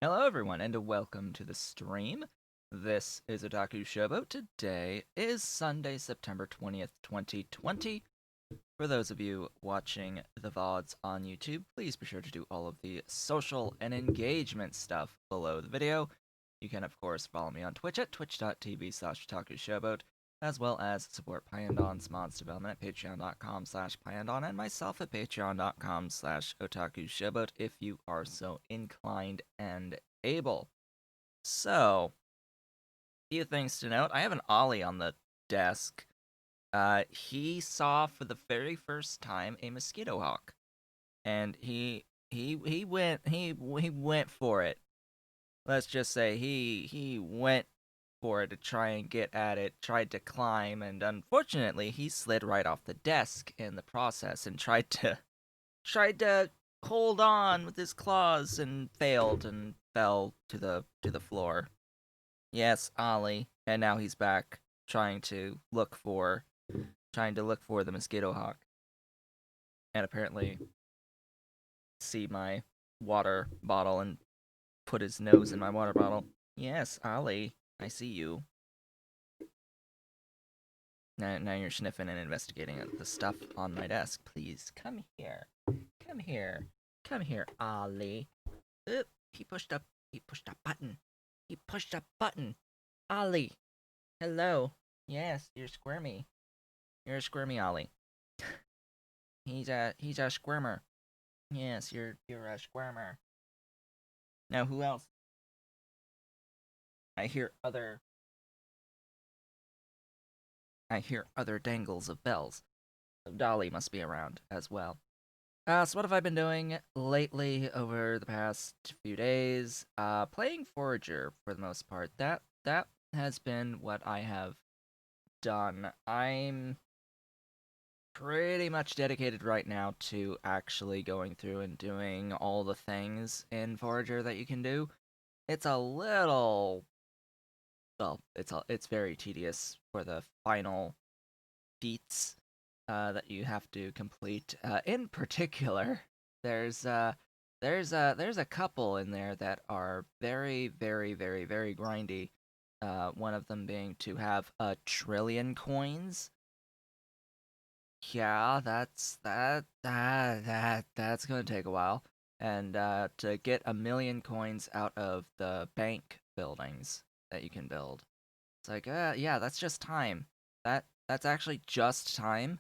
Hello, everyone, and welcome to the stream. This is Otaku Showboat. Today is Sunday, September 20th, 2020. For those of you watching the VODs on YouTube, please be sure to do all of the social and engagement stuff below the video. You can, of course, follow me on Twitch at twitch.tv/OtakuShowboat, as well as support Pyandon's mods development at patreon.com/Pyandon and myself at patreon.com/OtakuShowboat if you are so inclined and able. So, few things to note. I have an Ollie on the desk. He saw for the very first time a mosquito hawk, and he went for it. Let's just say he went for it to try and get at it, tried to climb, and unfortunately he slid right off the desk in the process and tried to hold on with his claws and failed and fell to the floor. Yes, Ollie, and now he's back trying to look for the mosquito hawk, and apparently see my water bottle and put his nose in my water bottle. Yes, Ollie, I see you. Now you're sniffing and investigating the stuff on my desk. Please come here. Come here. Come here, Ollie. Oop, he pushed a button. He pushed a button. Ollie. Hello. Yes, you're squirmy. You're a squirmy Ollie. He's a squirmer. Yes, you're a squirmer. Now who else? I hear other I hear other dangles of bells. So Dolly must be around as well. So what have I been doing lately over the past few days? Playing Forager for the most part. That has been what I have done. I'm pretty much dedicated right now to actually going through and doing all the things in Forager that you can do. It's a little well, it's very tedious for the final feats that you have to complete. In particular, there's uh, there's a couple in there that are very, very, very, very grindy. One of them being to have 1 trillion coins. Yeah, that's gonna take a while, and to get 1 million coins out of the bank buildings that you can build. It's like, yeah, that's just time. That's actually just time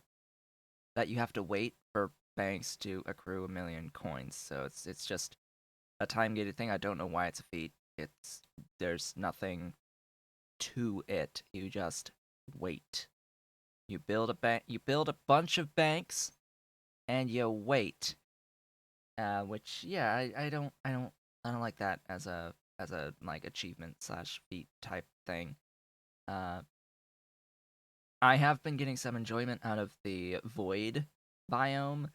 that you have to wait for banks to accrue 1 million coins. So it's just a time gated thing. I don't know why it's a feat. There's nothing to it. You just wait. You build a bank. You build a bunch of banks, and you wait. Which yeah, I don't like that as a like achievement slash feat type thing. Uh, I have been getting some enjoyment out of the void biome,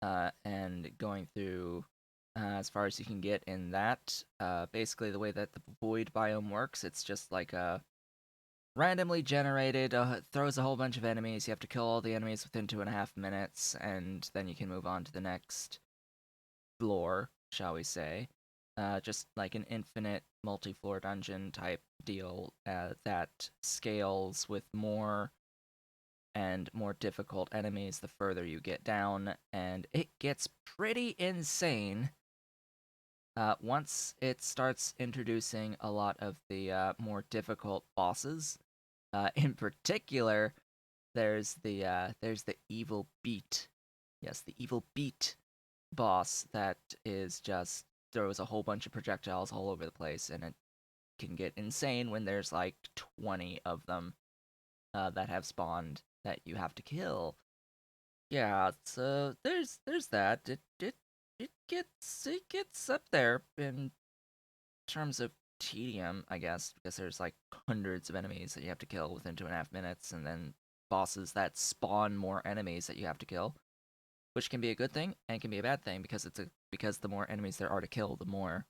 and going through as far as you can get in that. Basically, the way that the void biome works, it's just like a randomly generated, throws a whole bunch of enemies. You have to kill all the enemies within 2.5 minutes, and then you can move on to the next floor, shall we say. Just like an infinite multi-floor dungeon type deal that scales with more and more difficult enemies the further you get down, and it gets pretty insane once it starts introducing a lot of the more difficult bosses. In particular, there's the evil beat. Yes, the evil beat boss that is just throws a whole bunch of projectiles all over the place, and it can get insane when there's like 20 of them that have spawned that you have to kill. Yeah, so there's that. It gets up there in terms of tedium, I guess, because there's like hundreds of enemies that you have to kill within 2.5 minutes, and then bosses that spawn more enemies that you have to kill, which can be a good thing and can be a bad thing because the more enemies there are to kill, the more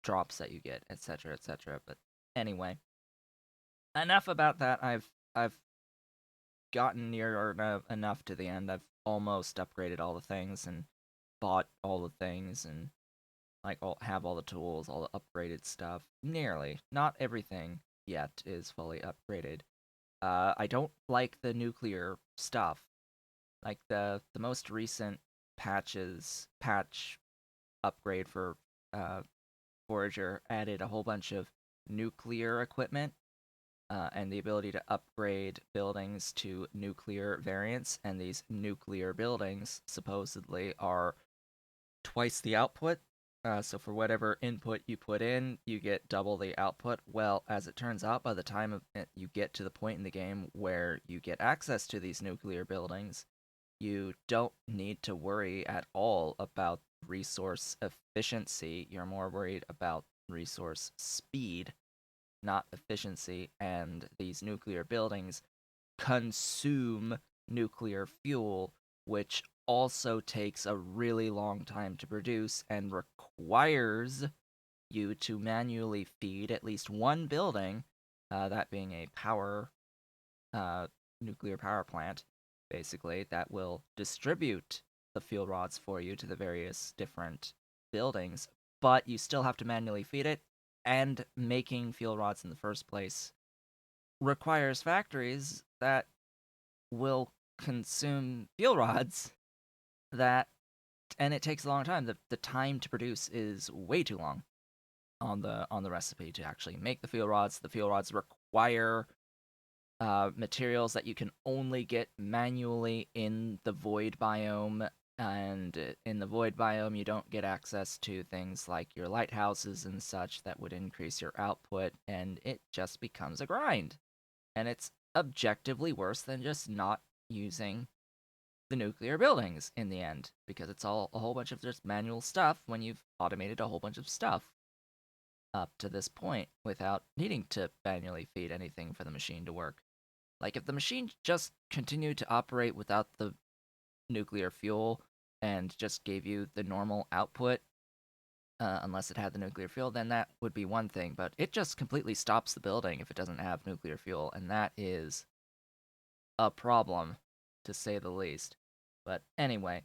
drops that you get, etc., etc. But anyway, enough about that. I've gotten near or enough to the end. I've almost upgraded all the things and bought all the things, and like have all the tools, all the upgraded stuff. Nearly, not everything yet is fully upgraded. I don't like the nuclear stuff. Like the most recent patch upgrade for Forager added a whole bunch of nuclear equipment and the ability to upgrade buildings to nuclear variants. And these nuclear buildings supposedly are twice the output. So for whatever input you put in, you get double the output. Well, as it turns out, by the time you get to the point in the game where you get access to these nuclear buildings, you don't need to worry at all about resource efficiency. You're more worried about resource speed, not efficiency. And these nuclear buildings consume nuclear fuel, which also takes a really long time to produce and requires you to manually feed at least one building, that being a uh, nuclear power plant, basically, that will distribute the fuel rods for you to the various different buildings, but you still have to manually feed it, and making fuel rods in the first place requires factories that will consume fuel rods that and it takes a long time. The time to produce is way too long on the recipe to actually make the fuel rods. The fuel rods require materials that you can only get manually in the void biome, and in the void biome you don't get access to things like your lighthouses and such that would increase your output, and it just becomes a grind. And it's objectively worse than just not using the nuclear buildings in the end, because it's all a whole bunch of just manual stuff when you've automated a whole bunch of stuff up to this point without needing to manually feed anything for the machine to work. Like, if the machine just continued to operate without the nuclear fuel and just gave you the normal output, unless it had the nuclear fuel, then that would be one thing. But it just completely stops the building if it doesn't have nuclear fuel, and that is a problem, to say the least. But anyway,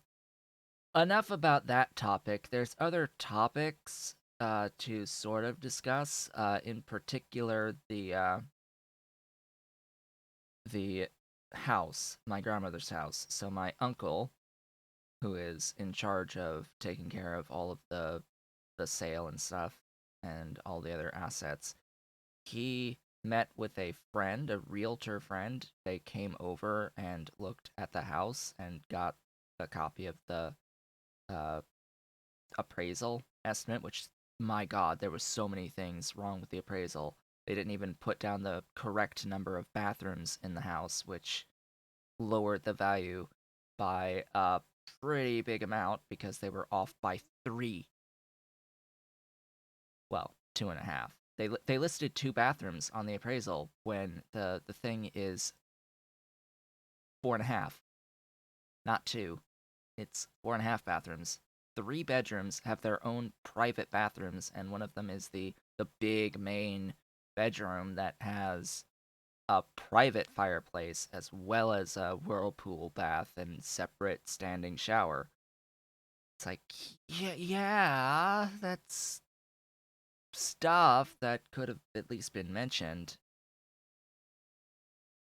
enough about that topic. There's other topics to sort of discuss. In particular, the house, my grandmother's house. So my uncle, who is in charge of taking care of all of the sale and stuff and all the other assets, he met with a friend, a realtor friend. They came over and looked at the house and got a copy of the uh, appraisal estimate, which, my God, there was so many things wrong with the appraisal. They didn't even put down the correct number of bathrooms in the house, which lowered the value by a pretty big amount because they were off by 3. Well, 2.5. They listed 2 bathrooms on the appraisal when the thing is 4.5, not 2. It's 4.5 bathrooms. 3 bedrooms have their own private bathrooms, and one of them is the big main bedroom that has a private fireplace as well as a whirlpool bath and separate standing shower. It's like, yeah, that's stuff that could have at least been mentioned.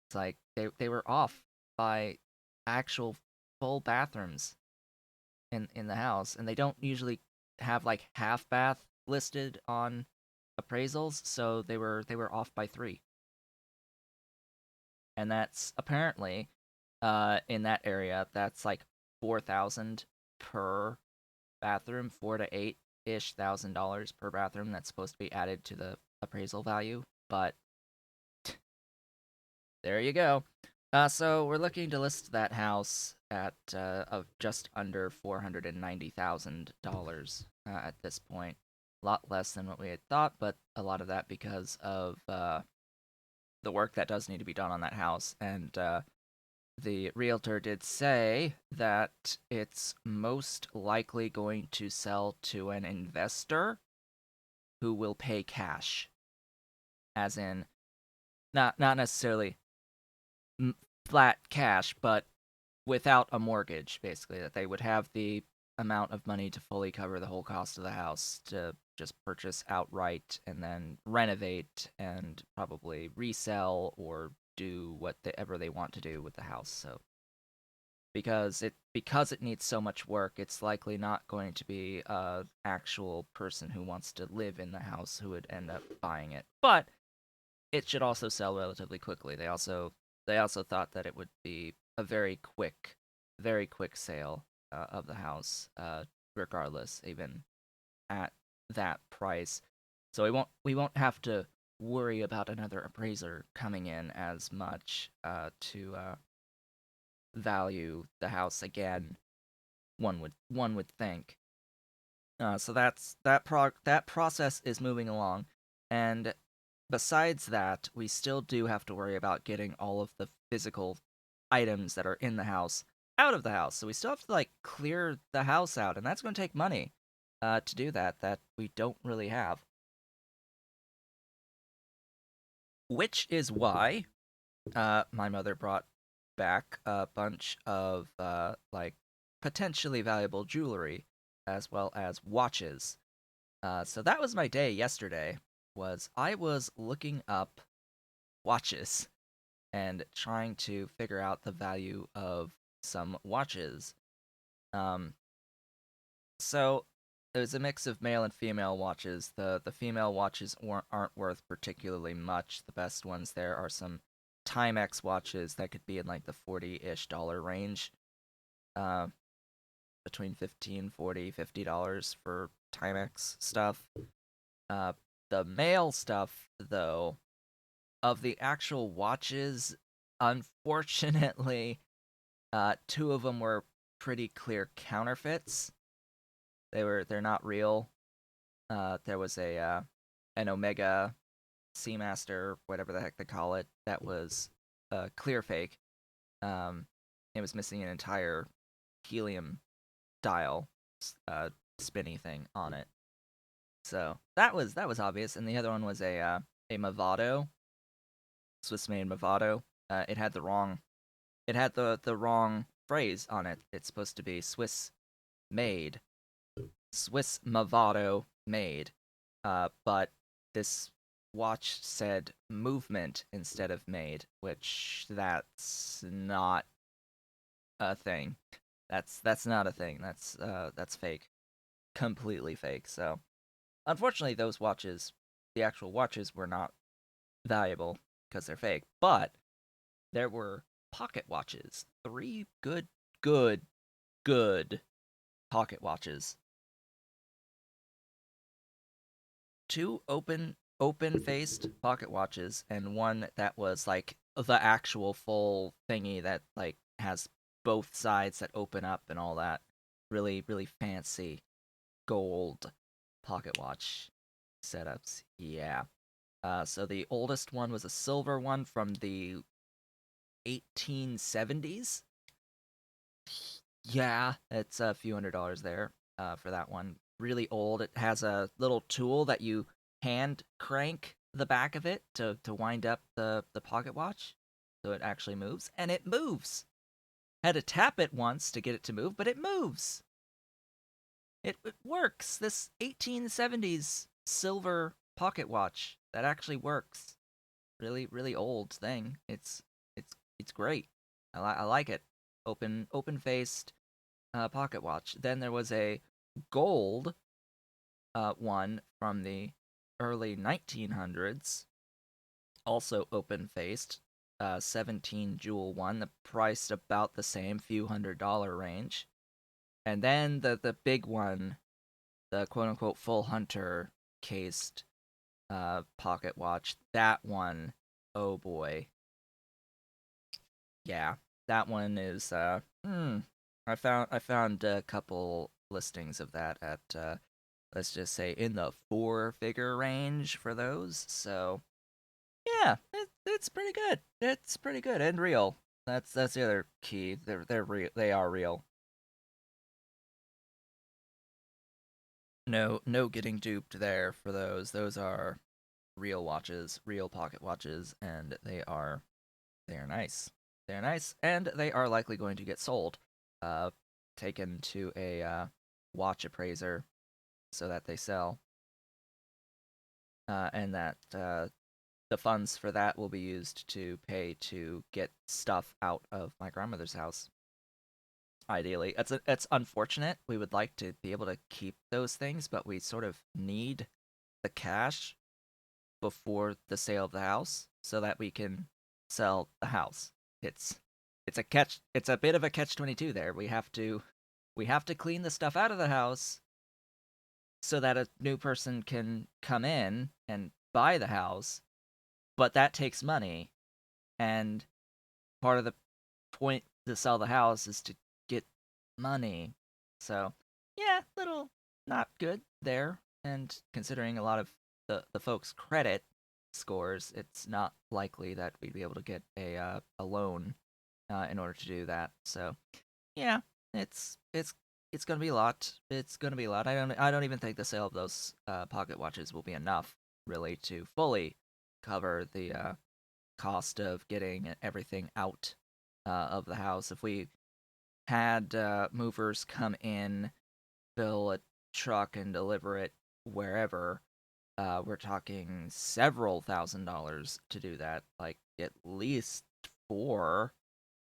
It's like they were off by actual full bathrooms in the house, and they don't usually have like half bath listed on appraisals, so they were off by 3. And that's apparently in that area that's like 4,000 per bathroom, 4 to 8 ish thousand dollars per bathroom that's supposed to be added to the appraisal value. But there you go. So we're looking to list that house at of just under $490,000 at this point. A lot less than what we had thought, but a lot of that because of the work that does need to be done on that house. And the realtor did say that it's most likely going to sell to an investor who will pay cash, as in not necessarily flat cash, but without a mortgage, basically, that they would have the amount of money to fully cover the whole cost of the house to just purchase outright and then renovate and probably resell or do whatever they want to do with the house. So because it needs so much work, it's likely not going to be a actual person who wants to live in the house who would end up buying it. But it should also sell relatively quickly. They also thought that it would be a very quick sale of the house, regardless, even at that price. So we won't have to worry about another appraiser coming in as much to value the house again. One would think. So that process is moving along, and besides that, we still do have to worry about getting all of the physical items that are in the house out of the house. So we still have to like clear the house out, and that's going to take money to do that we don't really have. Which is why my mother brought back a bunch of like potentially valuable jewelry as well as watches. So that was my day yesterday. Was I was looking up watches and trying to figure out the value of some watches. Um, so it was a mix of male and female watches. The female watches aren't worth particularly much. The best ones there are some Timex watches that could be in like the 40-ish dollar range. Uh, between 15, 40, $50 for Timex stuff. Uh, the male stuff, though, of the actual watches, unfortunately, two of them were pretty clear counterfeits. They're not real. There was an Omega Seamaster, whatever the heck they call it, that was clear fake. Um, it was missing an entire helium dial, spinny thing on it. So that was obvious, and the other one was a Movado, Swiss made Movado. It had the wrong phrase on it. It's supposed to be made, Swiss Movado made. But this watch said movement instead of made, which that's not a thing. That's not a thing. That's fake, completely fake. So unfortunately, the actual watches, were not valuable because they're fake. But there were pocket watches, three good, good pocket watches, two open faced pocket watches, and one that was like the actual full thingy that like has both sides that open up and all that. Really, really fancy gold pocket watch setups. Yeah. So the oldest one was a silver one from the 1870s. Yeah, it's a few $100s there for that one. Really old. It has a little tool that you hand crank the back of it to wind up the pocket watch, so it actually moves, and it moves. Had to tap it once to get it to move, but it moves. It works. This 1870s silver pocket watch that actually works. Really, really old thing. It's great. I like it. Open faced pocket watch. Then there was a gold one from the early 1900s, also open faced. 17 jewel one, the price about the same, few $100 range. And then the big one, the quote unquote full hunter cased pocket watch. That one, oh boy, yeah, that one is I found a couple listings of that at let's just say in the four-figure range for those. So yeah, it's pretty good. It's pretty good and real. That's the other key. They're real. They are real. No getting duped there for those. Those are real watches, real pocket watches, and they are nice. They're nice, and they are likely going to get sold. Uh, taken to a watch appraiser so that they sell, and that the funds for that will be used to pay to get stuff out of my grandmother's house. Ideally, it's unfortunate. We would like to be able to keep those things, but we sort of need the cash before the sale of the house so that we can sell the house. It's it's a bit of a catch 22 there. We have to clean the stuff out of the house so that a new person can come in and buy the house, but that takes money, and part of the point to sell the house is to get money. So, yeah, little not good there. And considering a lot of the folks' credit scores, it's not likely that we'd be able to get a loan in order to do that. So, yeah, it's gonna be a lot. It's gonna be a lot. I don't even think the sale of those pocket watches will be enough really to fully cover the cost of getting everything out of the house. If we had movers come in, fill a truck, and deliver it wherever, we're talking several $1,000s to do that. Like at least 4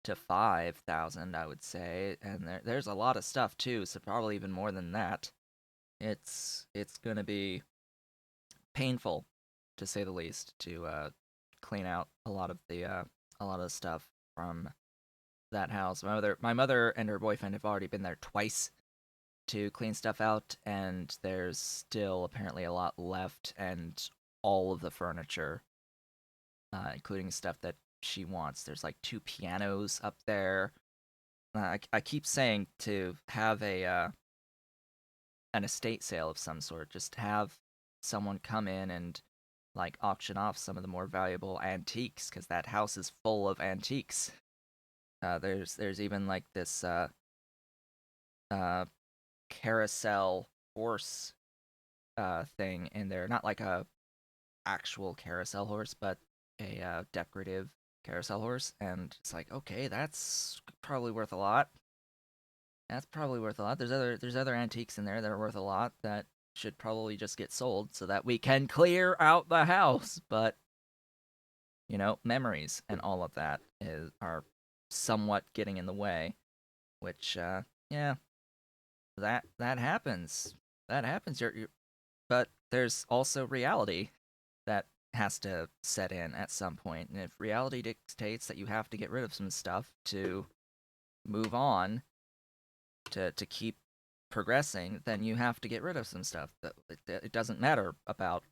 to 5 thousand, I would say. And there's a lot of stuff too, so probably even more than that. It's gonna be painful, to say the least, to clean out a lot of the stuff from that house. My mother and her boyfriend have already been there twice to clean stuff out, and there's still apparently a lot left, and all of the furniture, including stuff that she wants. There's like 2 pianos up there. I keep saying to have a an estate sale of some sort. Just have someone come in and like auction off some of the more valuable antiques, because that house is full of antiques. There's even like this uh carousel horse thing in there. Not like a actual carousel horse, but a decorative carousel horse. And it's like, okay, that's probably worth a lot. That's probably worth a lot. There's other antiques in there that are worth a lot that should probably just get sold so that we can clear out the house. But memories and all of that are somewhat getting in the way. Which, yeah, that happens. That happens. But there's also reality that has to set in at some point. And if reality dictates that you have to get rid of some stuff to move on, to keep progressing, then you have to get rid of some stuff. It doesn't matter about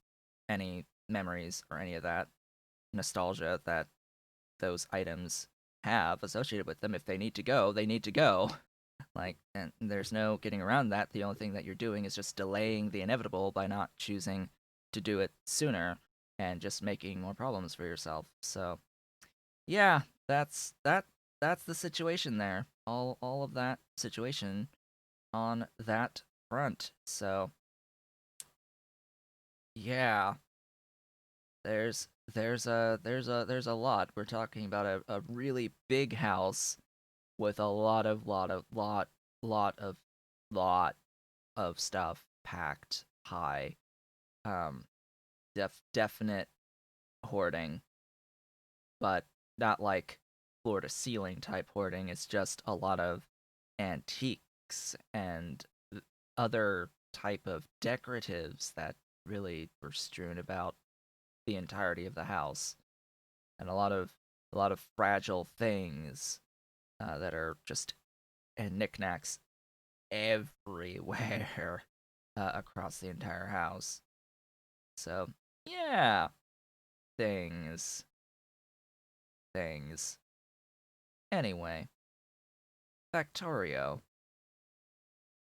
any memories or any of that nostalgia that those items have associated with them. If they need to go, they need to go. Like, and there's no getting around that. The only thing that you're doing is just delaying the inevitable by not choosing to do it sooner and just making more problems for yourself. So, yeah, that's the situation there. All of that situation on that front. So, yeah, there's a lot. We're talking about a really big house with a lot of lot of stuff packed high. Um, definite hoarding, but not like floor to ceiling type hoarding. It's just a lot of antiques and other type of decoratives that really were strewn about the entirety of the house, and a lot of fragile things that are just and knickknacks everywhere across the entire house. So yeah, things, things. Anyway, Factorio.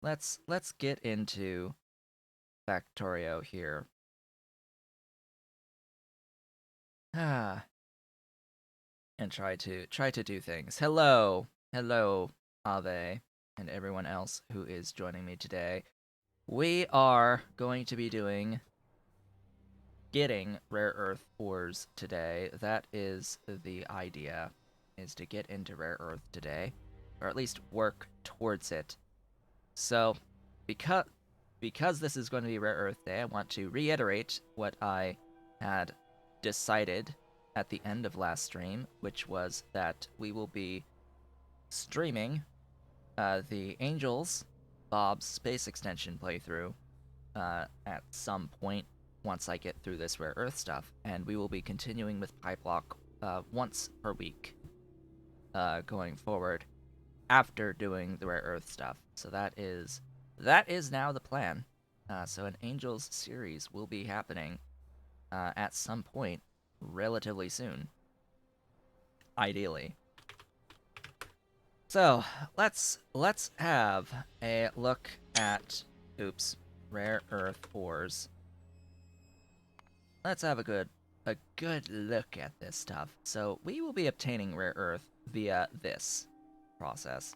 Let's get into Factorio here. Ah, and try to do things. Hello, Ave, and everyone else who is joining me today. We are going to be doing getting rare earth ores today. That is the idea, is to get into rare earth today, or at least work towards it. So, because because this is going to be Rare Earth Day, I want to reiterate what I had decided at the end of last stream, which was that we will be streaming the Angels Bob's Space Extension playthrough at some point once I get through this Rare Earth stuff, and we will be continuing with PyBlock once per week going forward after doing the Rare Earth stuff. So that is now the plan. So an Angels series will be happening at some point relatively soon, ideally. So let's have a look at rare earth ores. Let's have a good look at this stuff. So we will be obtaining rare earth via this process.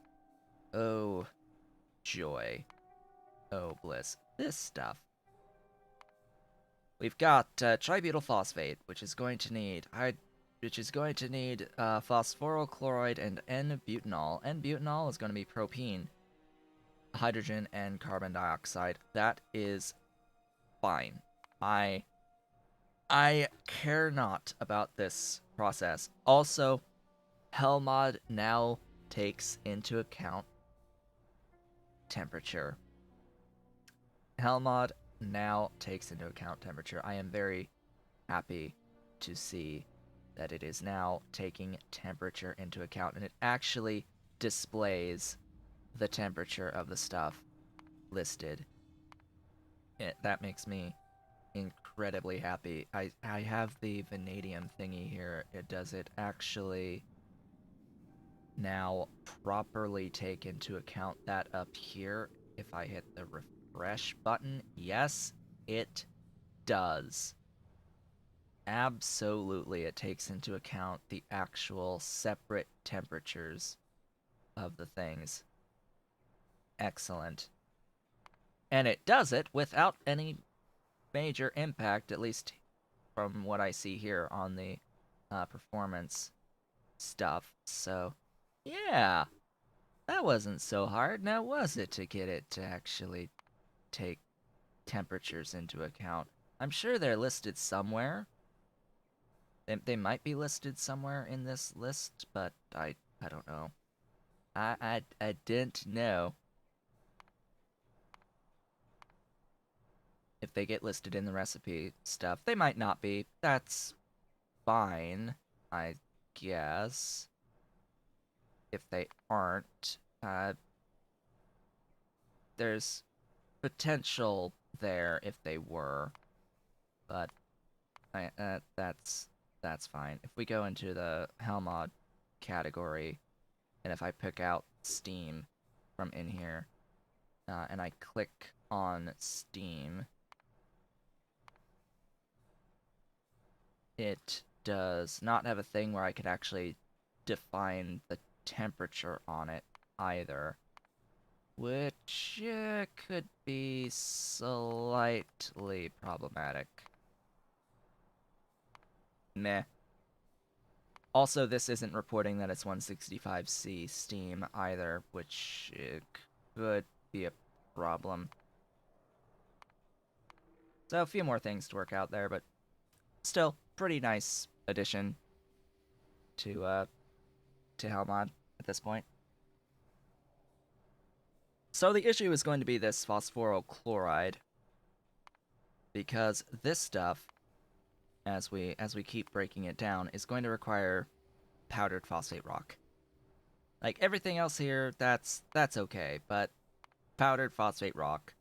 Oh joy. Oh bliss. This stuff. We've got tributyl phosphate, which is going to need phosphoryl chloride and N-butanol. N-butanol is going to be propene, hydrogen, and carbon dioxide. That is fine. I care not about this process. Also, Hellmod now takes into account temperature. Hellmod now takes into account temperature. I am very happy to see that it is now taking temperature into account, and it actually displays the temperature of the stuff listed. That makes me incredibly happy. I have the vanadium thingy here. Does it actually now properly take into account that up here if I hit the refresh button? Yes, it does. Absolutely, it takes into account the actual separate temperatures of the things. Excellent. And it does it without any major impact, at least from what I see here on the performance stuff. So, yeah, that wasn't so hard, now was it, to get it to actually take temperatures into account? I'm sure they're listed somewhere. They might be listed somewhere in this list, but I don't know. I didn't know if they get listed in the recipe stuff. They might not be. That's fine, I guess. If they aren't, there's potential there if they were, but that's fine. If we go into the Hellmod category, and if I pick out Steam from in here, and I click on Steam, it does not have a thing where I could actually define the temperature on it either, which could be slightly problematic. Meh. Also, this isn't reporting that it's 165C Steam either, which could be a problem. So a few more things to work out there, but still, pretty nice addition to Hellmod at this point. So the issue is going to be this phosphoryl chloride, because this stuff, as we keep breaking it down, is going to require powdered phosphate rock. Like everything else here, that's okay, but powdered phosphate rock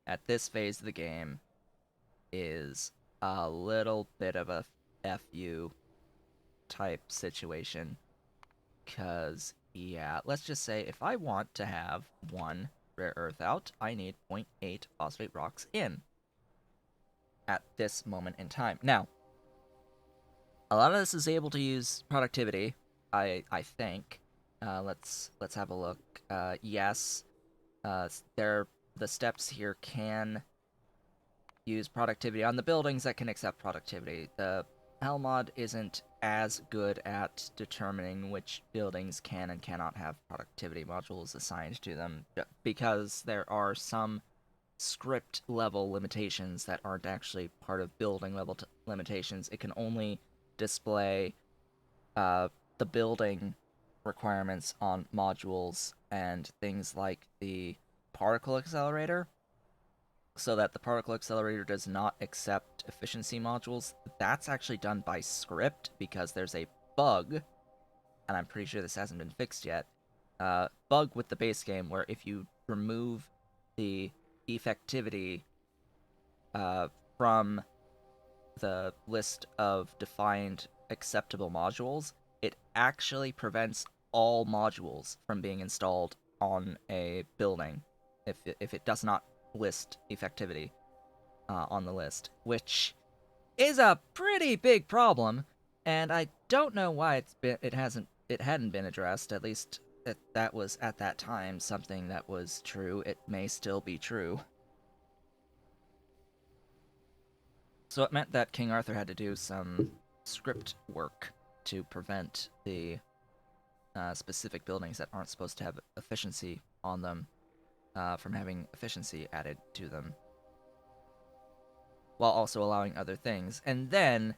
at this phase of the game is a little bit of a FU type situation. Because, yeah, let's just say if I want to have one rare earth out, I need 0.8 phosphate rocks in at this moment in time. Now, a lot of this is able to use productivity, I think. Let's have a look. Yes, the steps here can use productivity on the buildings that can accept productivity. The Hellmod isn't as good at determining which buildings can and cannot have productivity modules assigned to them, because there are some script level limitations that aren't actually part of building level limitations. It can only display uh, the building requirements on modules and things like the particle accelerator, so that the particle accelerator does not accept efficiency modules. That's actually done by script because there's a bug, and I'm pretty sure this hasn't been fixed yet. Bug with the base game where if you remove the effectivity from the list of defined acceptable modules, it actually prevents all modules from being installed on a building if it does not list effectivity on the list, which is a pretty big problem, and I don't know why it hadn't been addressed. At least that was at that time something that was true. It may still be true. So it meant that King Arthur had to do some script work to prevent the specific buildings that aren't supposed to have efficiency on them from having efficiency added to them, while also allowing other things. And then,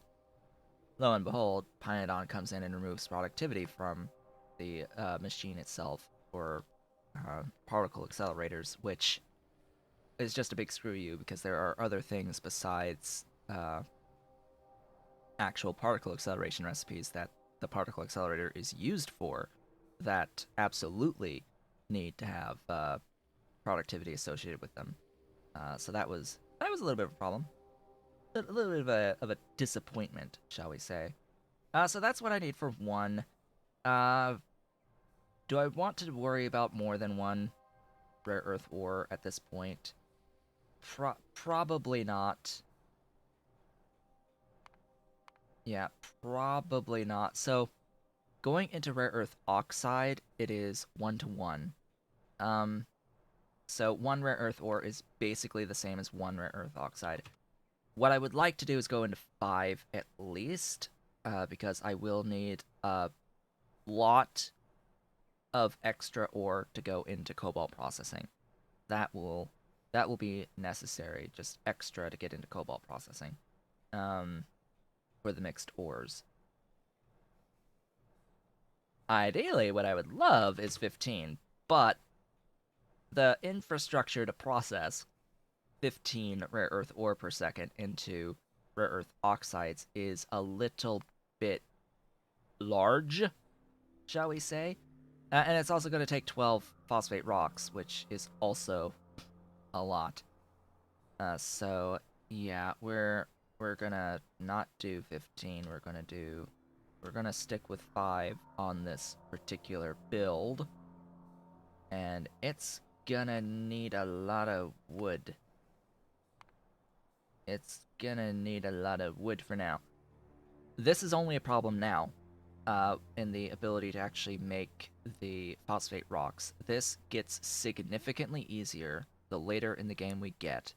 lo and behold, Pinedon comes in and removes productivity from the machine itself for particle accelerators, which is just a big screw you because there are other things besides actual particle acceleration recipes that the particle accelerator is used for that absolutely need to have productivity associated with them. So that was a little bit of a problem, a little bit of a disappointment, shall we say? So that's what I need for one. Uh, do I want to worry about more than one rare earth ore at this point? Probably not. Yeah, probably not. So going into rare earth oxide, it is 1-to-1. Um, so one rare earth ore is basically the same as one rare earth oxide. What I would like to do is go into 5 at least, because I will need a lot of extra ore to go into cobalt processing. That will be necessary, just extra to get into cobalt processing. Um, for the mixed ores. Ideally, what I would love is 15, but the infrastructure to process 15 rare earth ore per second into rare earth oxides is a little bit large, shall we say. And it's also going to take 12 phosphate rocks, which is also a lot. So yeah, we're gonna not do 15. We're gonna stick with 5 on this particular build, and it's gonna need a lot of wood. It's gonna need a lot of wood for now. This is only a problem now, in the ability to actually make the phosphate rocks. This gets significantly easier the later in the game we get.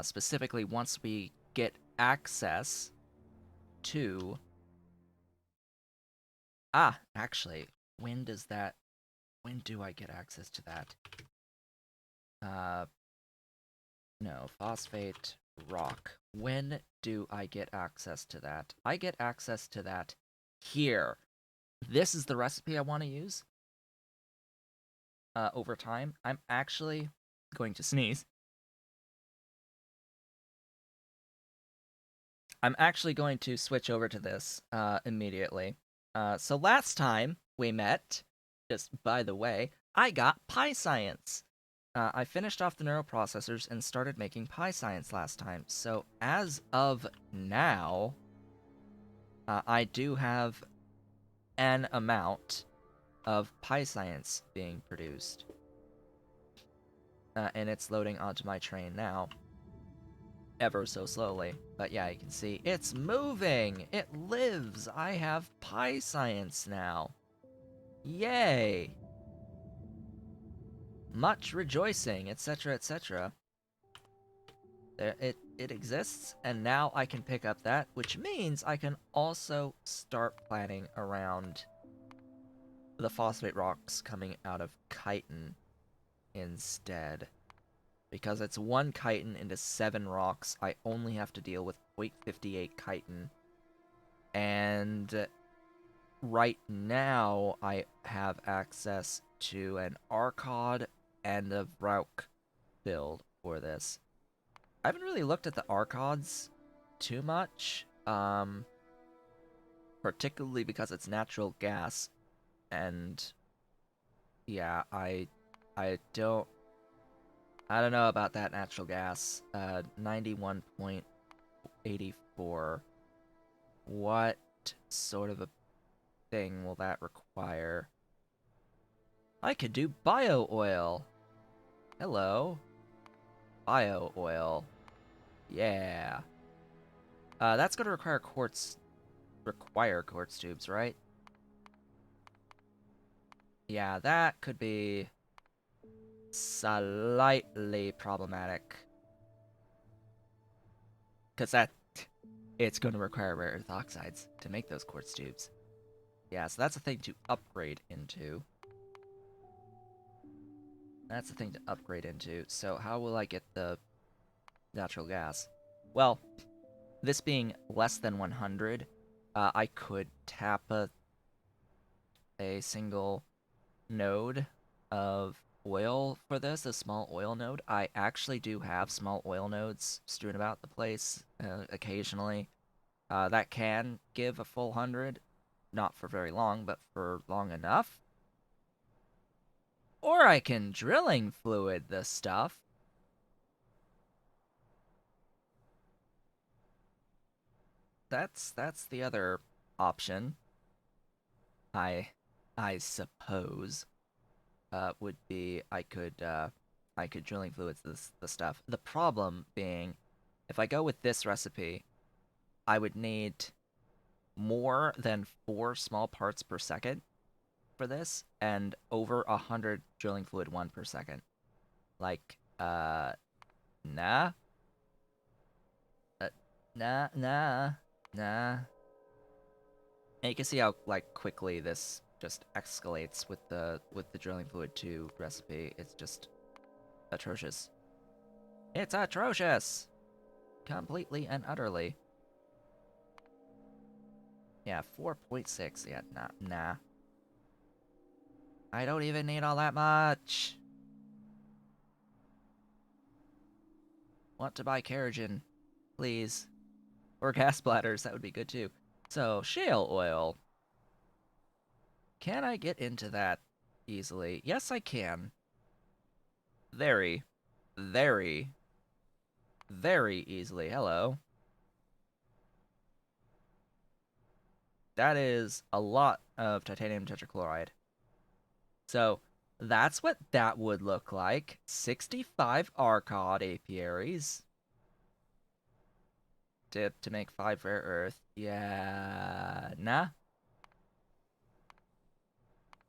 Specifically, once we get access to... actually, when does that... When do I get access to that? No, phosphate rock. When do I get access to that? I get access to that here. This is the recipe I want to use over time. I'm actually going to sneeze. I'm actually going to switch over to this immediately. So last time we met, just by the way, I got PyScience. I finished off the neuroprocessors and started making PyScience last time. So as of now, I do have an amount of PyScience being produced. And it's loading onto my train now. Ever so slowly. But yeah, you can see it's moving! It lives! I have PyScience now! Yay! Much rejoicing, etc., etc. It exists, and now I can pick up that, which means I can also start planning around the phosphate rocks coming out of chitin instead. Because it's 1 chitin into 7 rocks, I only have to deal with 0.58 chitin. And right now, I have access to an Arcod and a Vrauk build for this. I haven't really looked at the Arcods too much, particularly because it's natural gas, and yeah, I don't know about that natural gas. 91.84. What sort of a thing will that require? I could do bio oil. Hello. Bio oil. Yeah. That's gonna require quartz tubes, right? Yeah, that could be slightly problematic. Because it's going to require rare earth oxides to make those quartz tubes. Yeah, so that's a thing to upgrade into. So how will I get the natural gas? Well, this being less than 100, I could tap a single node of oil for this, a small oil node. I actually do have small oil nodes strewn about the place occasionally. That can give a full 100, not for very long, but for long enough. Or I can drilling fluid this stuff. That's the other option. I suppose would be I could drilling fluids the stuff. The problem being, if I go with this recipe, I would need more than 4 small parts per second for this, and over 100 drilling fluid 1 per second. Like, nah, uh, nah. And you can see how like quickly this just escalates with the drilling fluid 2 recipe. It's just atrocious. It's atrocious, completely and utterly. Yeah, 4.6. Yeah, nah. I don't even need all that much. Want to buy Kerrigan, please. Or gas bladders, that would be good too. So, shale oil. Can I get into that easily? Yes, I can. Very, very, very easily. Hello. That is a lot of titanium tetrachloride. So, that's what that would look like. 65 Arcod apiaries. To make 5 rare earth. Yeah, nah.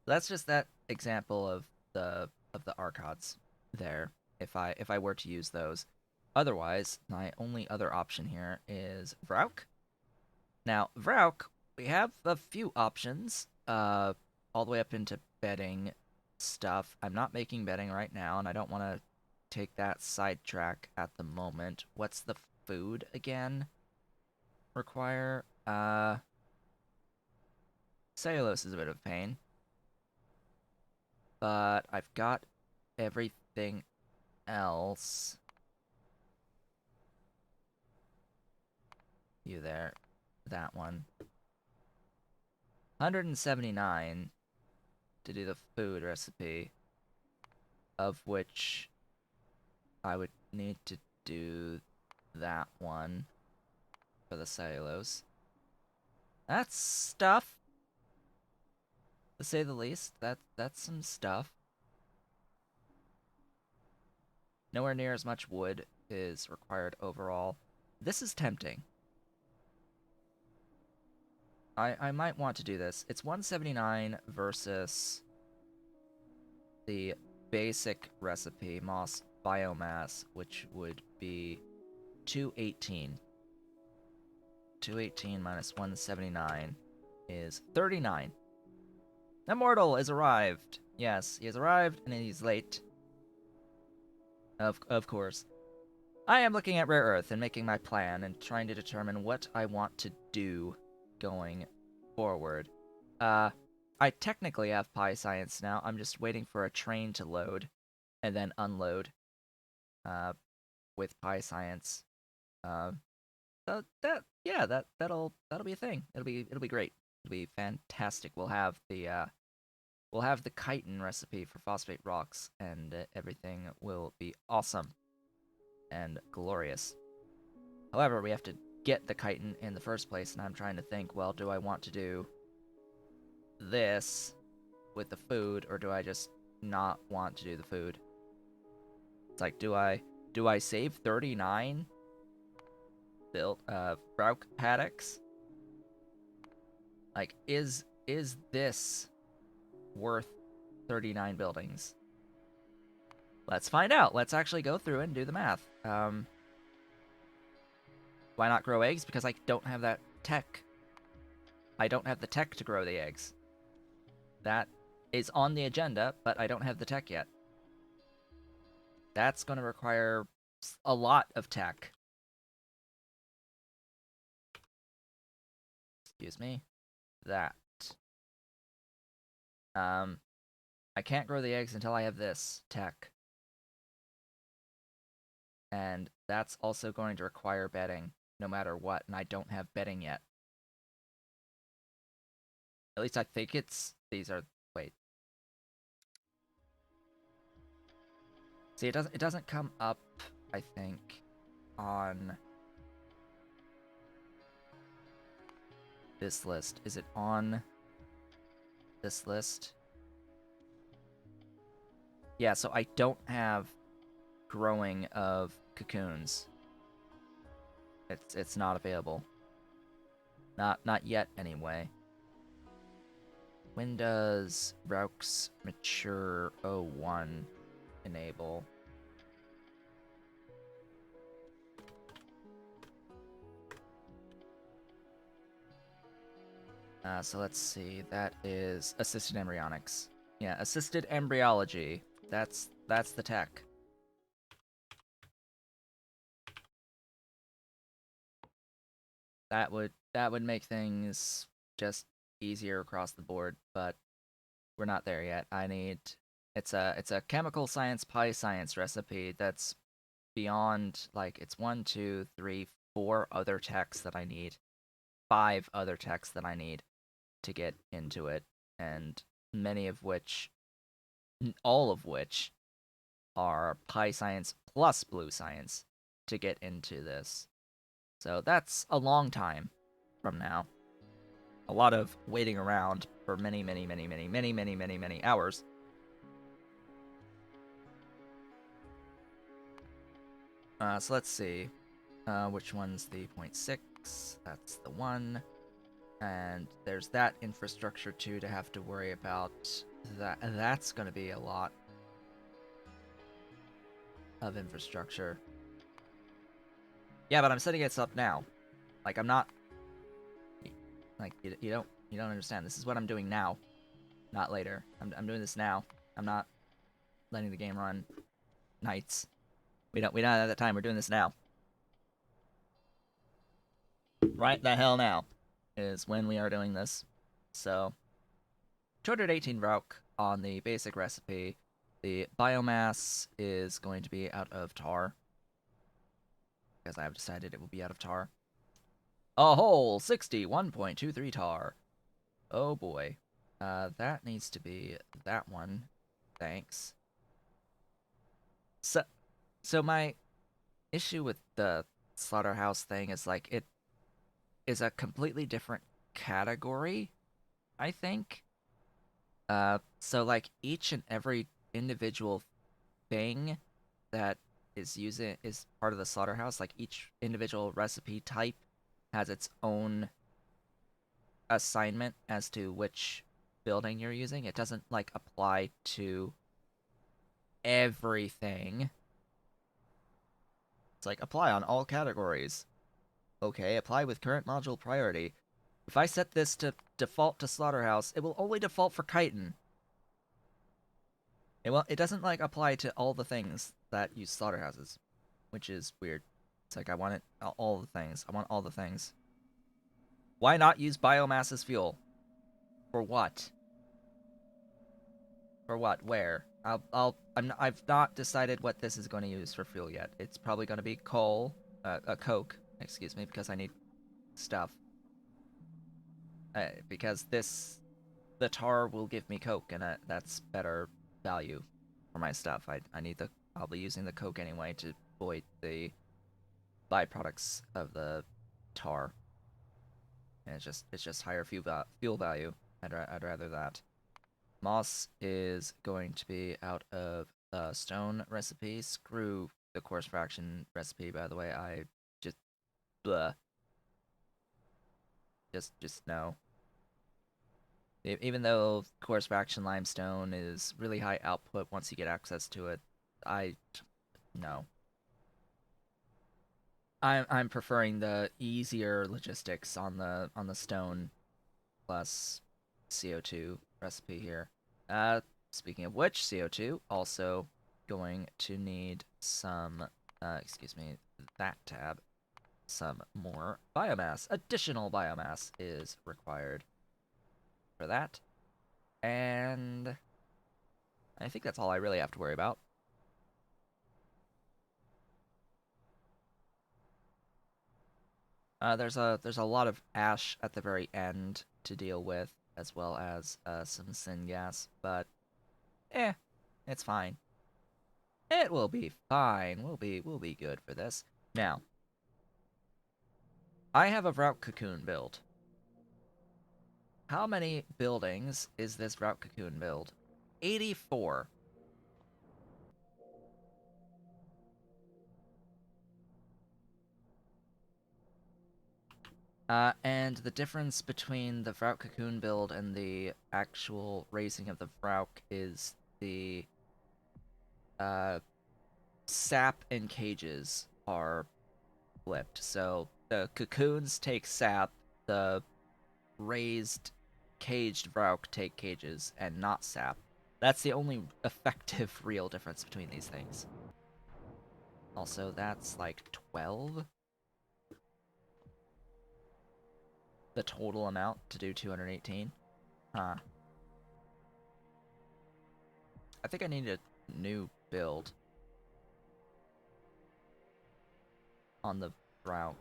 That's just that example of the Arcods there. If I were to use those. Otherwise, my only other option here is Vrauk. Now, Vrauk, we have a few options. All the way up into bedding stuff. I'm not making bedding right now, and I don't want to take that sidetrack at the moment. What's the food again? Require cellulose is a bit of a pain, but I've got everything else. You there, that one. 179 to do the food recipe, of which I would need to do that one for the cellulose. That's stuff, to say the least. That's some stuff. Nowhere near as much wood is required overall. This is tempting. I might want to do this. It's 179 versus the basic recipe, moss biomass, which would be 218. 218 minus 179 is 39. Immortal has arrived. Yes, he has arrived and he's late. Of course. I am looking at rare earth and making my plan and trying to determine what I want to do going forward. Uh, I technically have Pi Science now. I'm just waiting for a train to load and then unload uh, with Pi Science. Uh, that'll be a thing. It'll be great. It'll be fantastic. We'll have the chitin recipe for phosphate rocks, and everything will be awesome and glorious. However, we have to get the chitin in the first place, and I'm trying to think, well, do I want to do this with the food, or do I just not want to do the food? It's like, do I save 39 built Brauk paddocks? Like, is this worth 39 buildings? Let's find out. Let's actually go through and do the math. Why not grow eggs? Because I don't have that tech. I don't have the tech to grow the eggs. That is on the agenda, but I don't have the tech yet. That's going to require a lot of tech. Excuse me. That. I can't grow the eggs until I have this tech. And that's also going to require bedding, no matter what, and I don't have bedding yet. At least I think these are, wait. See, it doesn't come up, I think, on this list. Is it on this list? Yeah, so I don't have growing of cocoons. It's not available. Not yet anyway. When does Raux Mature 01 enable? So let's see. That is assisted embryonics. Yeah, assisted embryology. That's the tech. That would make things just easier across the board, but we're not there yet. It's a chemical science Pi Science recipe that's beyond, like, it's 1, 2, 3, 4 other techs that I need. 5 other techs that I need to get into it, and all of which are Pi Science plus Blue Science to get into this. So that's a long time from now. A lot of waiting around for many hours. So let's see. Which one's the 0.6? That's the one. And there's that infrastructure too to have to worry about. That's going to be a lot of infrastructure. Yeah, but I'm setting it up now. Like, I'm not. Like, you don't understand. This is what I'm doing now, not later. I'm doing this now. I'm not letting the game run nights. We don't have that time. We're doing this now. Right the hell now is when we are doing this. So 218 Rauk on the basic recipe. The biomass is going to be out of tar, because I have decided it will be out of tar. A whole 61.23 tar. Oh boy. That needs to be that one. Thanks. So my issue with the slaughterhouse thing is, like, it is a completely different category, I think. So, like, each and every individual thing that is part of the slaughterhouse, like, each individual recipe type has its own assignment as to which building you're using. It doesn't, like, apply to everything. It's like, apply on all categories. Okay, apply with current module priority. If I set this to default to slaughterhouse, it will only default for chitin. Well, it doesn't like apply to all the things that use slaughterhouses, which is weird. It's like I want it all the things. I want all the things. Why not use biomass as fuel? For what? For what? Where? I've not decided what this is going to use for fuel yet. It's probably going to be coal, coke, excuse me, because I need stuff. Because the tar will give me coke, and that's better value for my stuff. I need the I'll be using the coke anyway to avoid the byproducts of the tar. And it's just higher fuel value. I'd rather that. Moss is going to be out of the stone recipe. Screw the coarse fraction recipe, by the way. I just blah. Just no. Even though coarse fraction limestone is really high output once you get access to it, I no. I'm preferring the easier logistics on the stone plus CO2 recipe here. Speaking of which, CO2 also going to need some, excuse me, that tab, some more biomass. Additional biomass is required for that. And I think that's all I really have to worry about. There's a lot of ash at the very end to deal with, as well as some syngas, but it's fine. It will be fine. We'll be good for this. Now, I have a route cocoon build. How many buildings is this route cocoon build? 84. And the difference between the route cocoon build and the actual raising of the Vrauk is the uh, sap and cages are flipped. So the cocoons take sap, the raised caged Vrauk take cages and not sap. That's the only effective real difference between these things. Also, that's like 12? The total amount to do 218? Huh. I think I need a new build on the Vrauk.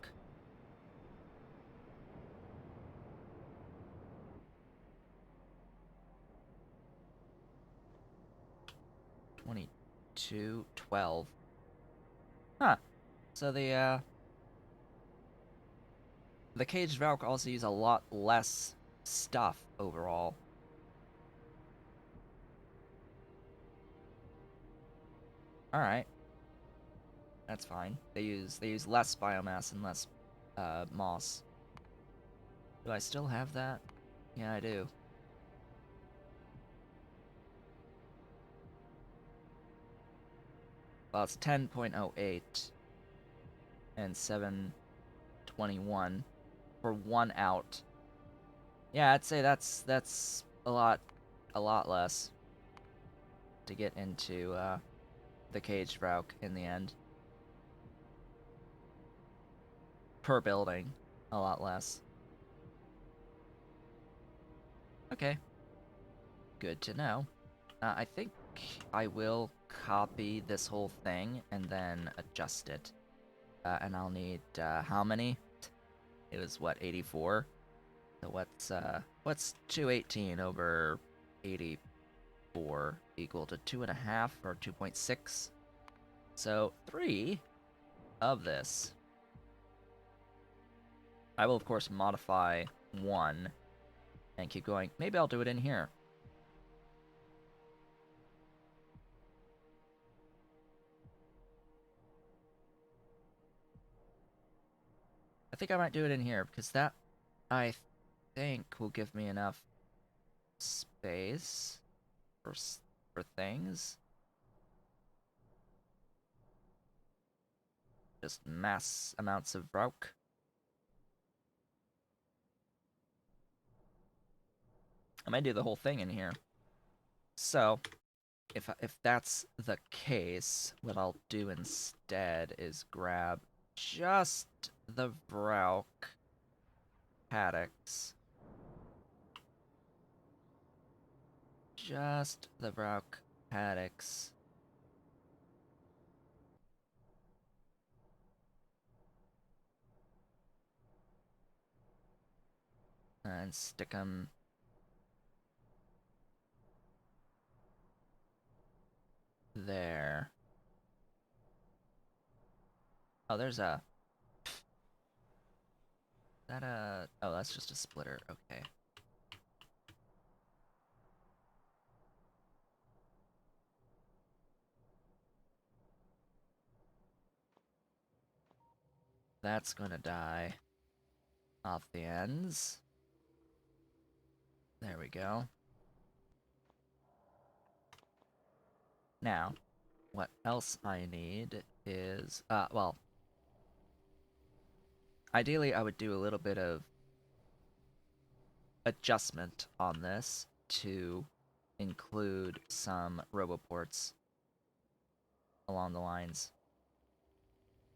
$22, $12. Huh. So the caged Valk also use a lot less stuff overall. Alright. That's fine. They use less biomass and less moss. Do I still have that? Yeah, I do. Well, it's 10.08 and 721 for one out. Yeah, I'd say that's a lot less to get into the caged Rauk in the end. Per building, a lot less. Okay, good to know. I think I will copy this whole thing and then adjust it. And I'll need how many? It was what, 84? So what's 218 over 84 equal to 2.5 or 2.6? So 3 of this. I will of course modify 1 and keep going. Maybe I'll do it in here. I think I might do it in here because that, I think, will give me enough space for things. Just mass amounts of Rauk. I might do the whole thing in here. So, if that's the case, what I'll do instead is grab just the Vrauk paddocks. Just the Vrauk paddocks. And stick them there. Oh, there's a... That oh, that's just a splitter. Okay. That's gonna die off the ends. There we go. Now, what else I need is, well, ideally I would do a little bit of adjustment on this to include some roboports along the lines.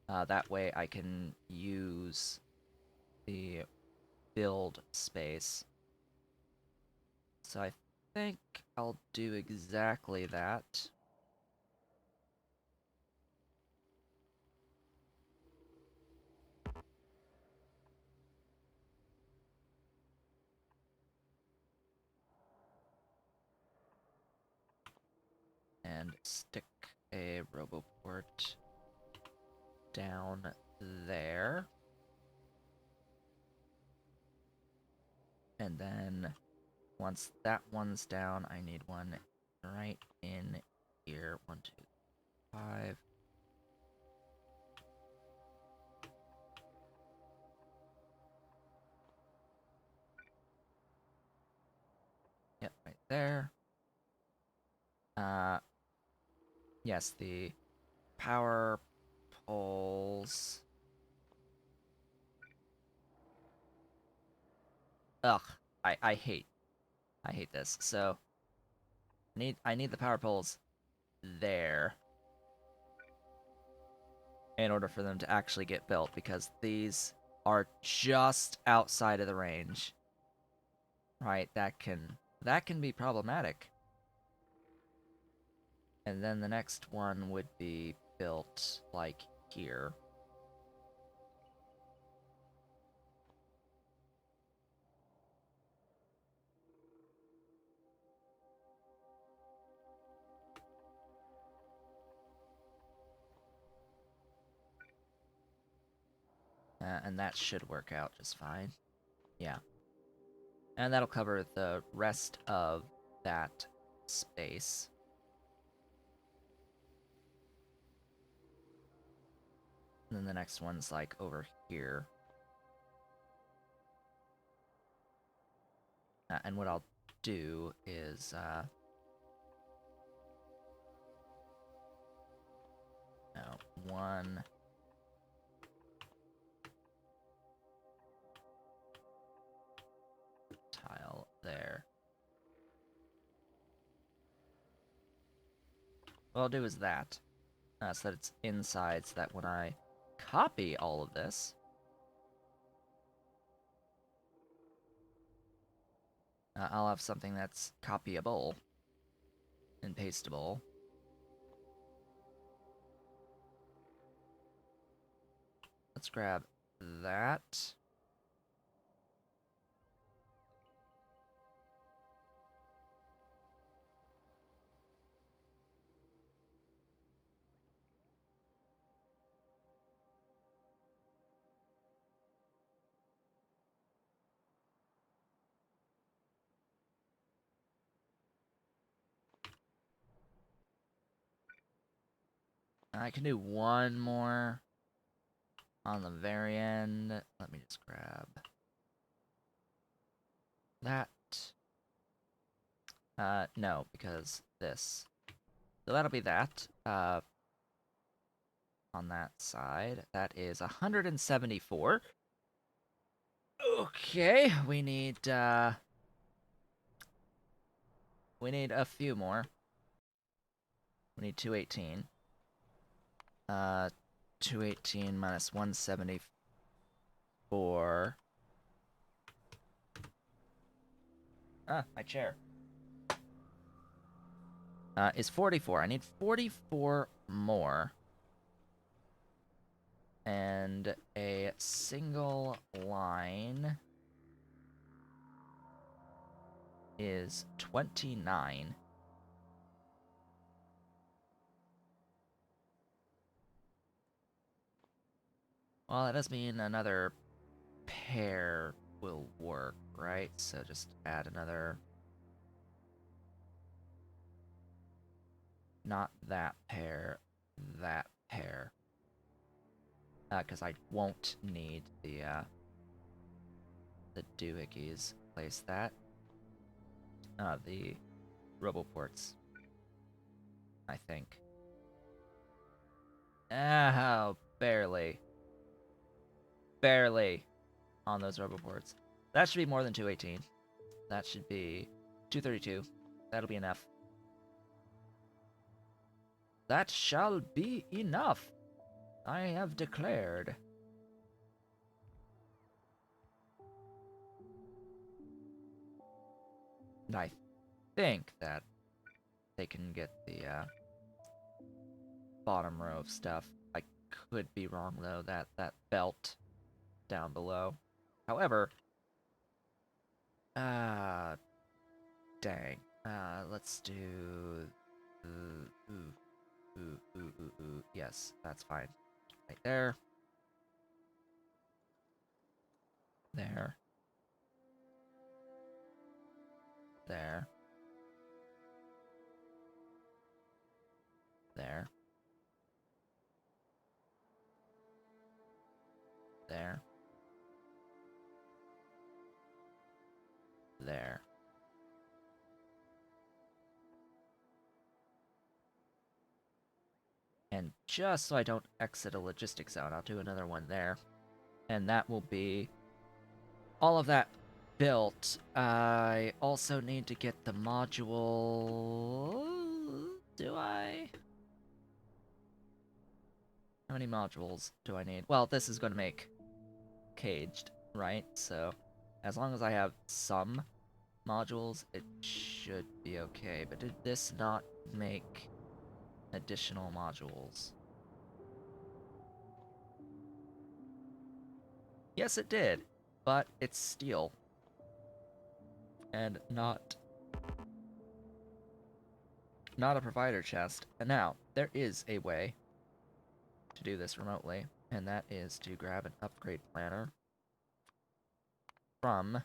That way I can use the build space. So I think I'll do exactly that. And stick a roboport down there. And then once that one's down, I need one right in here. 1, 2, 5. Yep, right there. Yes, the power poles. Ugh, I hate this. So I need the power poles there in order for them to actually get built, because these are just outside of the range. Right, that can be problematic. And then the next one would be built like here. And that should work out just fine. Yeah. And that'll cover the rest of that space. And then the next one's like over here. And what I'll do is, no, one tile there. What I'll do is that, so that it's inside, so that when I copy all of this, I'll have something that's copyable and pasteable. Let's grab that. I can do one more on the very end. Let me just grab that. No, because this. So that'll be that. On that side, that is 174. Okay, we need a few more. We need 218. 218 minus 174. Ah, my chair. Is 44. I need 44 more. And a single line is 29. Well, that does mean another pair will work, right? So just add another... Not that pair, that pair. Because I won't need the doohickeys. Place that. The roboports. I think. Oh, barely. Barely on those roboports. That should be more than 218. That should be 232. That'll be enough. That shall be enough. I have declared. And I think that they can get the bottom row of stuff. I could be wrong though. That belt down below. However, dang. Let's do. Yes, that's fine. Right there. There. There. There. There. There. And just so I don't exit a logistics zone, I'll do another one there. And that will be all of that built. I also need to get the module... Do I? How many modules do I need? Well, this is going to make caged, right? So as long as I have some modules, it should be okay. But did this not make additional modules? Yes, it did, but it's steel and not a provider chest. And now there is a way to do this remotely, and that is to grab an upgrade planner from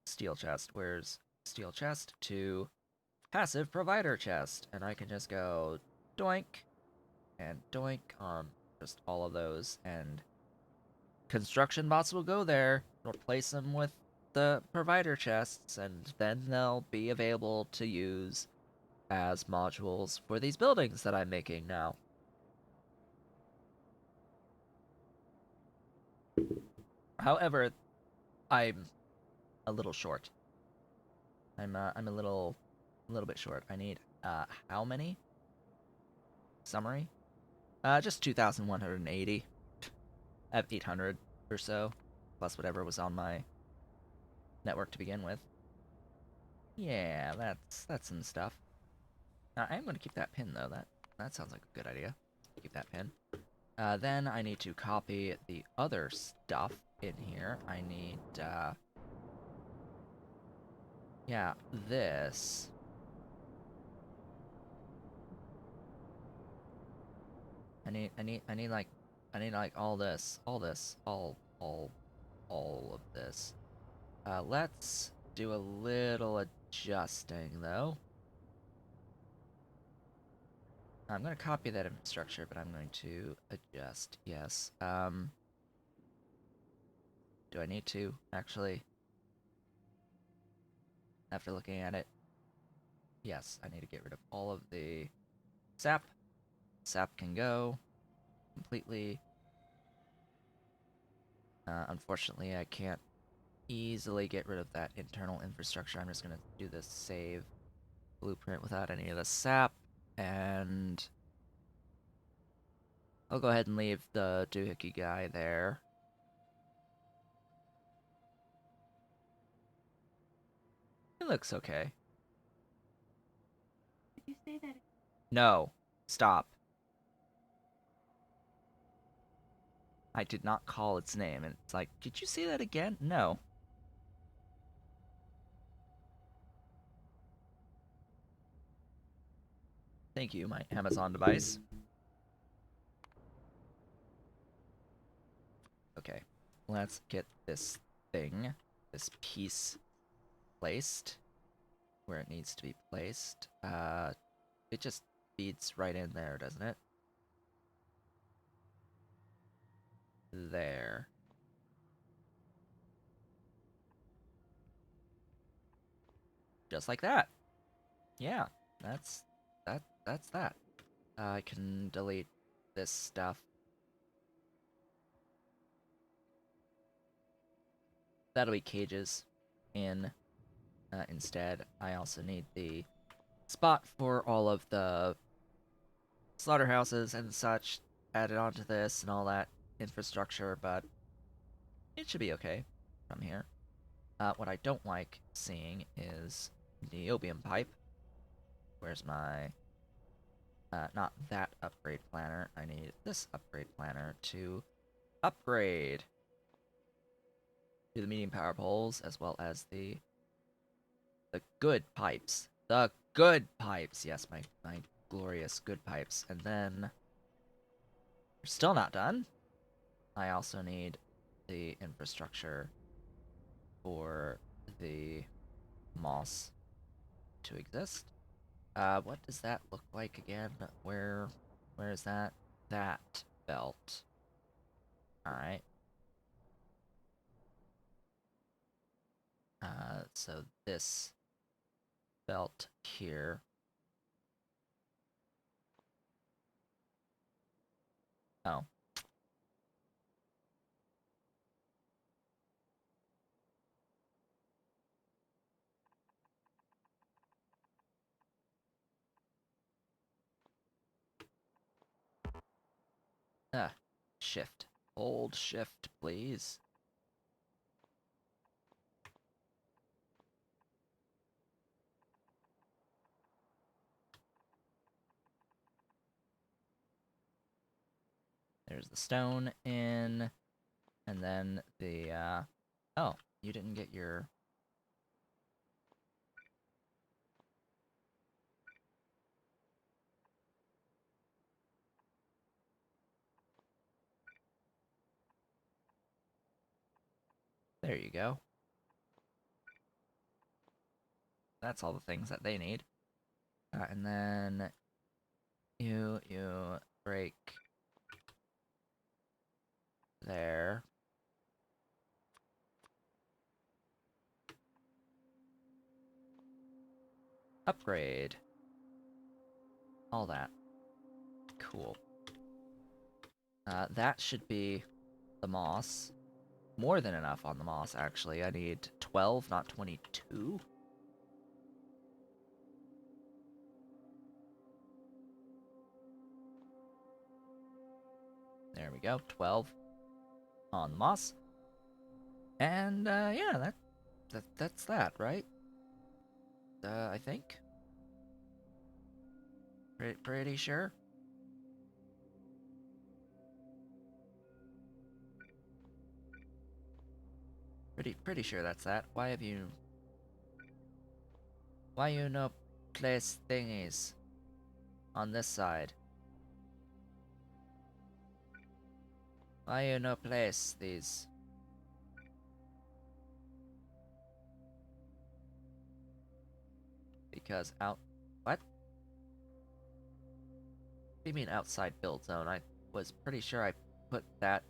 steel chest. Where's steel chest to passive provider chest, and I can just go doink and doink on just all of those, and construction bots will go there, replace them with the provider chests, and then they'll be available to use as modules for these buildings that I'm making now. However, I'm a little short. I'm a little bit short. I need how many? Summary? Just 2,180. I have 800 or so, plus whatever was on my network to begin with. Yeah, that's some stuff. I am going to keep that pin though. That sounds like a good idea. Keep that pin. Then I need to copy the other stuff in here. I need yeah, this. I need like all this, all of this. Let's do a little adjusting though. I'm going to copy that infrastructure, but I'm going to adjust. Yes. Do I need to actually? After looking at it, yes, I need to get rid of all of the sap. Sap can go completely. Unfortunately, I can't easily get rid of that internal infrastructure. I'm just going to do this save blueprint without any of the sap, And I'll go ahead and leave the doohickey guy there. It looks okay. Did you say that? No, stop. I did not call its name, and it's like, did you say that again? No. Thank you, my Amazon device. Okay, let's get this thing, this piece, placed where it needs to be placed. It just feeds right in there, doesn't it? There. Just like that. Yeah, that's that. I can delete this stuff. That'll be cages in instead. I also need the spot for all of the slaughterhouses and such added onto this and all that infrastructure, but it should be okay from here. What I don't like seeing is niobium pipe. Where's my... not that upgrade planner. I need this upgrade planner to upgrade to the medium power poles as well as the good pipes. The good pipes! Yes, my glorious good pipes. And then... we're still not done. I also need the infrastructure for the moss to exist. What does that look like again? Where is that? That belt. Alright. So this belt here. Oh. Ah. Shift. Hold shift, please. There's the stone in, and then the, oh, you didn't get your... there you go. That's all the things that they need. And then you break there. Upgrade. All that. Cool. That should be the moss. More than enough on the moss, actually. I need 12, not 22. There we go. 12 on the moss. And, yeah, that's that, right? I think. Pretty sure. Pretty sure that's that. Why you no place thingies on this side? Why you no place these? Because what? What do you mean outside build zone? I was pretty sure I put that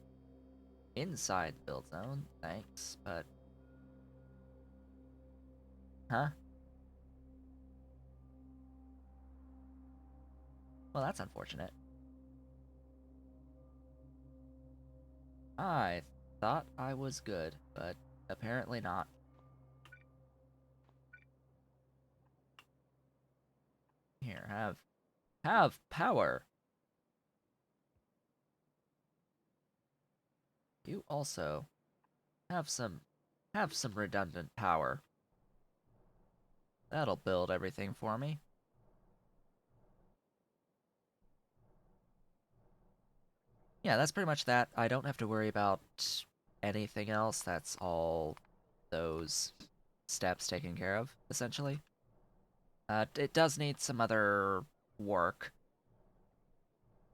inside build zone. Thanks, but... huh? Well, that's unfortunate. I thought I was good, but apparently not. Here, have Have power. You also have some redundant power. That'll build everything for me. Yeah, that's pretty much that. I don't have to worry about anything else. That's all those steps taken care of, essentially. It does need some other work,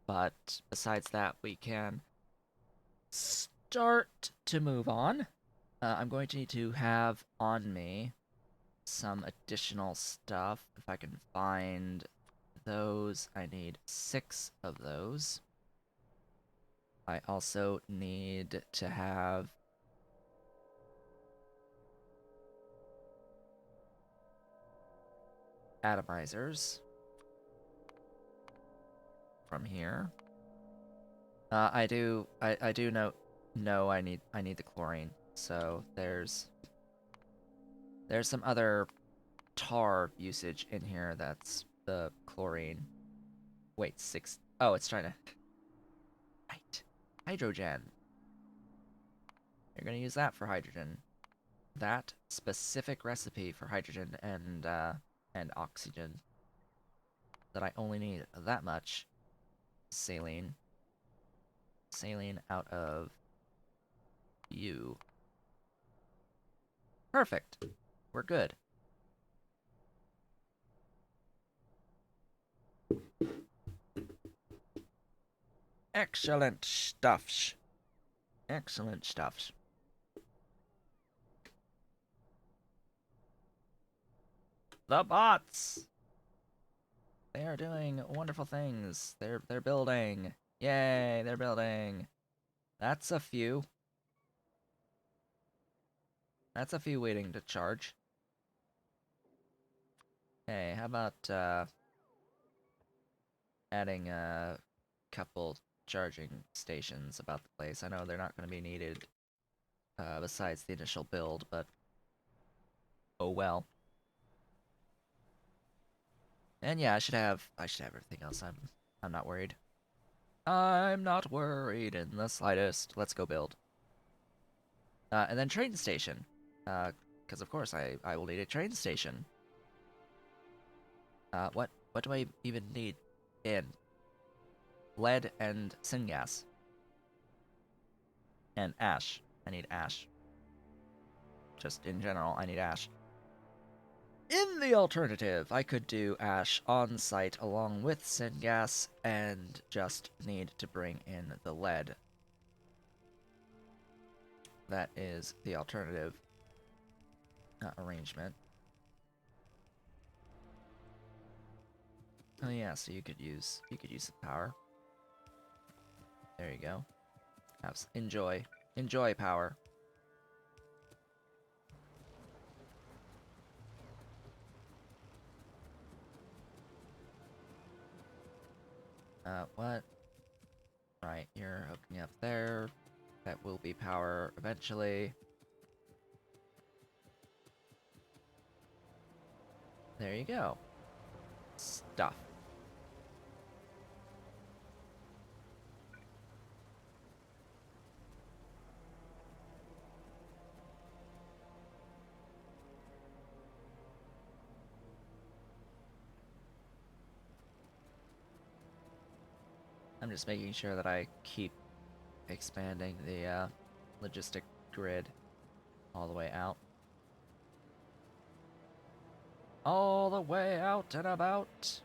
but besides that, we can start to move on. I'm going to need to have on me some additional stuff. If I can find those, I need 6 of those. I also need to have atomizers from here. I do know I need the chlorine. So there's some other tar usage in here that's the chlorine. Wait, 6. Oh, it's trying to. Right. Hydrogen. You're gonna use that for hydrogen. That specific recipe for hydrogen and oxygen. That I only need that much saline. Saline out of you. Perfect. We're good. Excellent stuffs. Excellent stuffs. The bots! They are doing wonderful things. They're building. Yay, they're building. That's a few. That's a few waiting to charge. Hey, how about adding a couple charging stations about the place? I know they're not going to be needed besides the initial build, but oh well. And yeah, I should have everything else. I'm not worried. I'm not worried in the slightest. Let's go build. And then train station. Because of course I will need a train station. What do I even need in? Lead and syngas. And ash. I need ash. Just in general, I need ash. In the alternative, I could do ash on site along with syngas and just need to bring in the lead. That is the alternative arrangement. Oh yeah, so you could use some power. There you go. Enjoy power. What? Right, you're hooking up there. That will be power eventually. There you go. Stuff. I'm just making sure that I keep expanding the logistic grid all the way out. All the way out and about.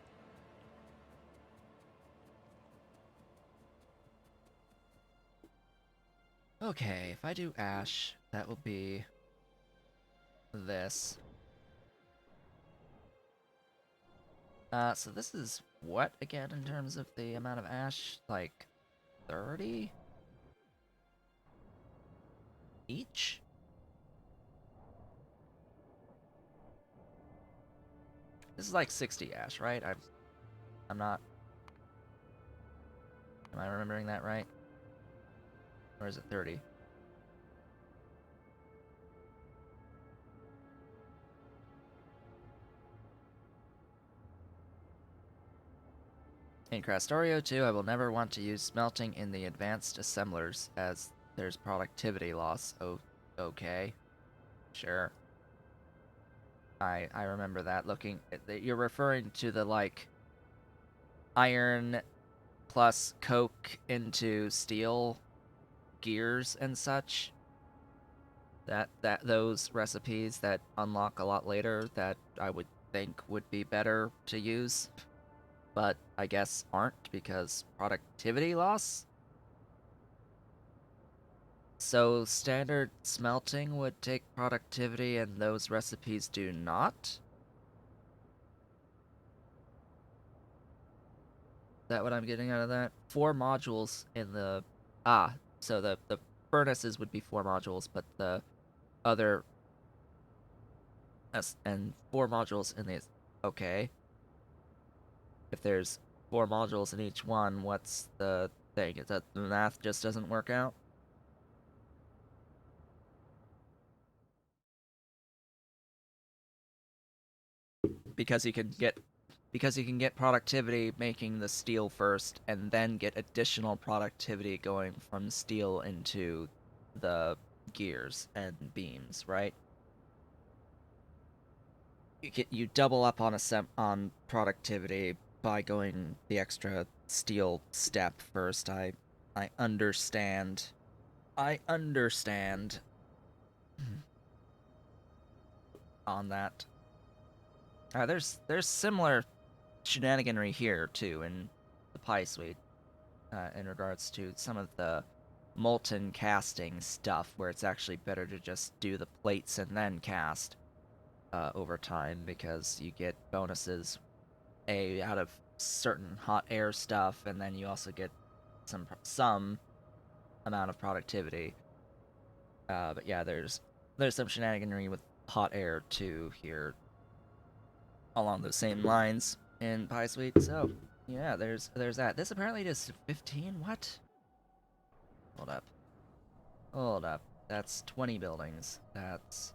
Okay, if I do ash, that will be this. So this is what again in terms of the amount of ash? Like 30 each? This is like 60 ash, right? I'm not. Am I remembering that right? Or is it 30? In Crastorio 2, I will never want to use smelting in the advanced assemblers as there's productivity loss. Oh, okay. Sure. I remember that. You're referring to the, like, iron plus coke into steel gears and such. Those recipes that unlock a lot later that I would think would be better to use, but I guess aren't because productivity loss. So standard smelting would take productivity and those recipes do not? Is that what I'm getting out of that? 4 modules in the... Ah, so the furnaces would be 4 modules, but the other... And 4 modules in these... Okay. If there's 4 modules in each one, what's the thing? Is that the math just doesn't work out? Because you can get productivity making the steel first and then get additional productivity going from steel into the gears and beams, right? You double up on on productivity by going the extra steel step first. I understand. I understand on that. There's similar shenaniganry here too in the Pie Suite, in regards to some of the molten casting stuff, where it's actually better to just do the plates and then cast over time because you get bonuses out of certain hot air stuff, and then you also get some amount of productivity. But yeah, there's some shenaniganry with hot air too here along those same lines in Pie Suite. So yeah, there's that. This apparently is 15. What? Hold up. Hold up. That's 20 buildings. That's...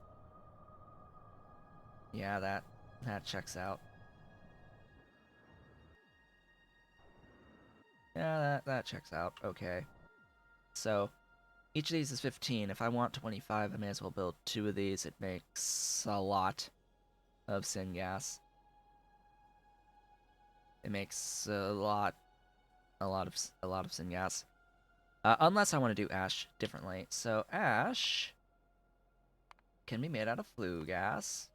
Yeah, that checks out. Yeah, that checks out. Okay. So each of these is 15. If I want 25, I may as well build 2 of these. It makes a lot of syngas. It makes a lot of syngas. Unless I want to do ash differently. So ash can be made out of flue gas.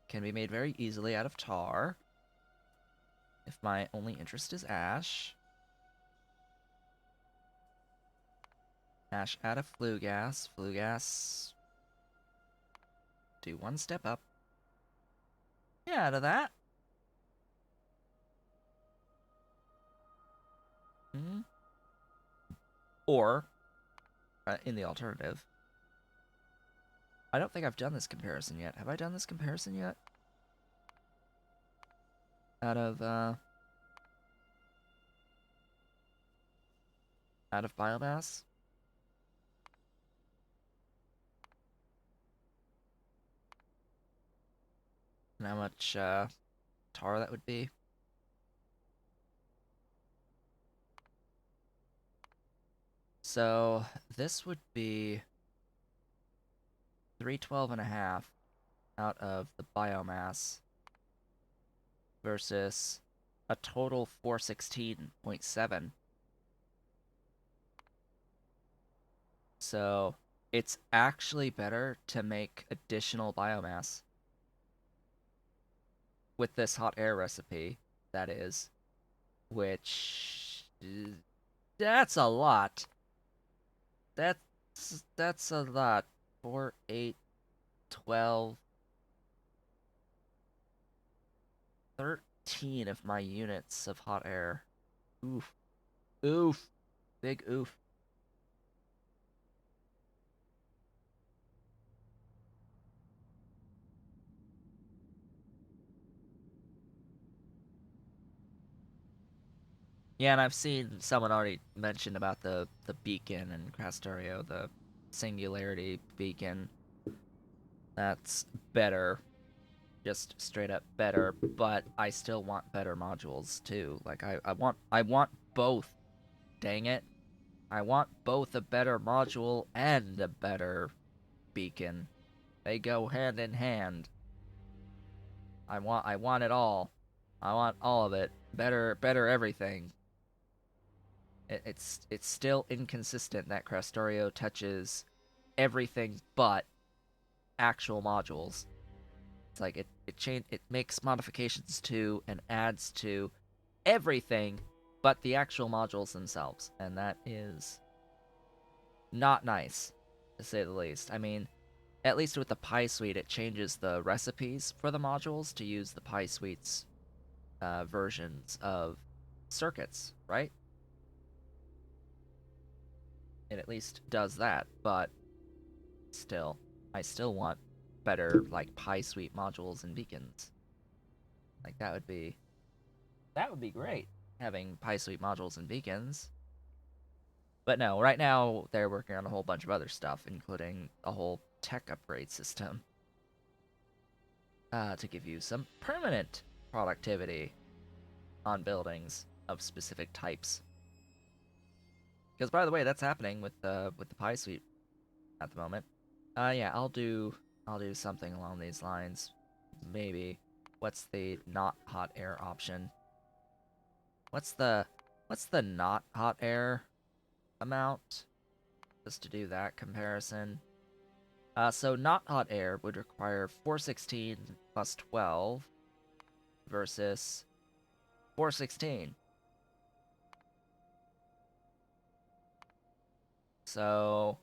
Can be made very easily out of tar. If my only interest is ash. Ash out of flue gas. Flue gas. Do 1 step up. Yeah, out of that. Mm-hmm. Or, in the alternative, I don't think I've done this comparison yet. Have I done this comparison yet? Out of, out of biomass? And how much, tar that would be? So, this would be 312.5 out of the biomass versus a total 416.7. So, it's actually better to make additional biomass with this hot air recipe, that is, which that's a lot. That's a lot. 4, 8, 12, 13 of my units of hot air. Oof. Oof. Big oof. Yeah, and I've seen someone already mention about the beacon in Crastorio, the singularity beacon. That's better. just straight up better, but I still want better modules too. Like I want both. Dang it. I want both a better module and a better beacon. They go hand in hand. I want it all. I want all of it. Better everything. It's still inconsistent that Crastorio touches everything but actual modules. It's like it makes modifications to and adds to everything but the actual modules themselves, and that is not nice, to say the least. I mean, at least with the Pi Suite, it changes the recipes for the modules to use the Pi Suite's versions of circuits, right? It at least does that, but still, I still want better like Pi Suite modules and beacons. Like that would be great having Pi Suite modules and beacons. But no, right now they're working on a whole bunch of other stuff, including a whole tech upgrade system to give you some permanent productivity on buildings of specific types. Because by the way, that's happening with the Pi Suite at the moment. Yeah, I'll do something along these lines. Maybe. What's the not hot air option? What's the not hot air amount? Just to do that comparison. So not hot air would require 416 plus 12 versus 416. So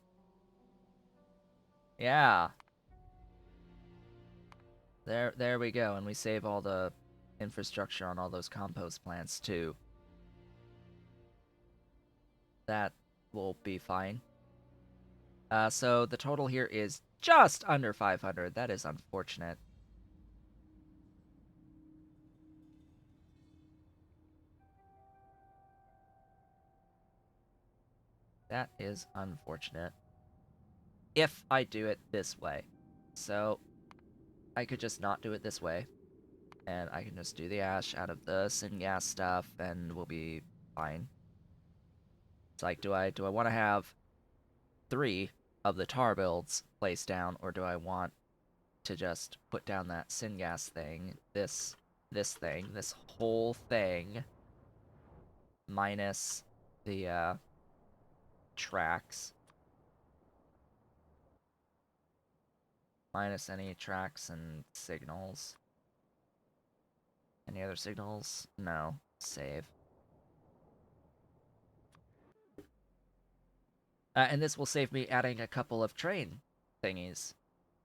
yeah, there we go, and we save all the infrastructure on all those compost plants too. That will be fine. So the total here is just under 500. That is unfortunate. That is unfortunate. If I do it this way. So I could just not do it this way, and I can just do the ash out of the syngas stuff, and we'll be fine. It's like, do I want to have 3 of the tar builds placed down, or do I want to just put down that syngas thing, this whole thing, minus the tracks, minus any tracks and signals. Any other signals? No. Save. And this will save me adding a couple of train thingies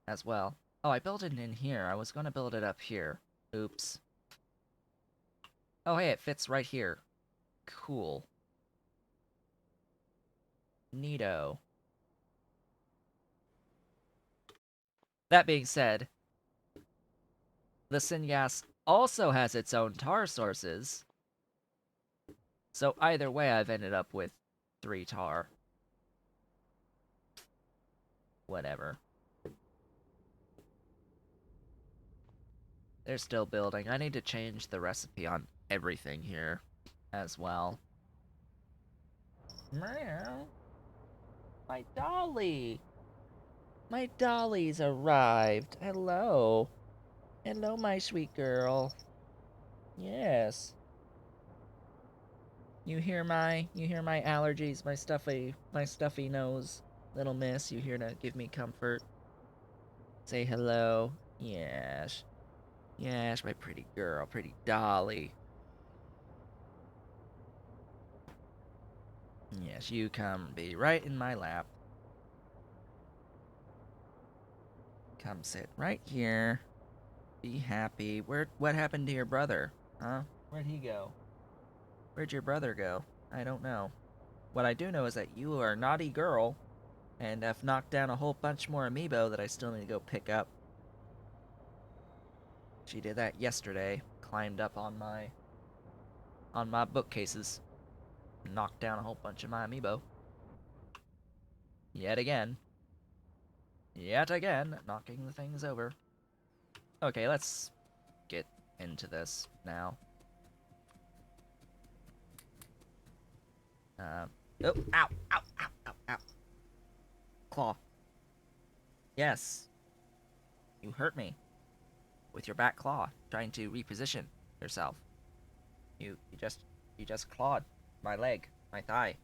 as well. Oh, I built it in here. I was going to build it up here. Oops. Oh, hey, it fits right here. Cool. Neato. That being said, the syngas also has its own tar sources. So either way, I've ended up with 3 tar. Whatever. They're still building. I need to change the recipe on everything here as well. Meow. My dolly! My dolly's arrived. Hello. Hello, my sweet girl. Yes. You hear my allergies, my stuffy nose. Little miss, you here to give me comfort. Say hello. Yes. Yes, my pretty girl, pretty dolly. Yes, you come be right in my lap. Come sit right here. Be happy. What happened to your brother? Huh? Where'd he go? Where'd your brother go? I don't know. What I do know is that you are a naughty girl and have knocked down a whole bunch more amiibo that I still need to go pick up. She did that yesterday. Climbed up on my bookcases. Knocked down a whole bunch of my amiibo. Yet again. Yet again, knocking the things over. Okay, let's get into this now. Oh, ow, ow, ow, ow, ow. Claw. Yes, you hurt me with your back claw, trying to reposition yourself. You just clawed my leg, my thigh,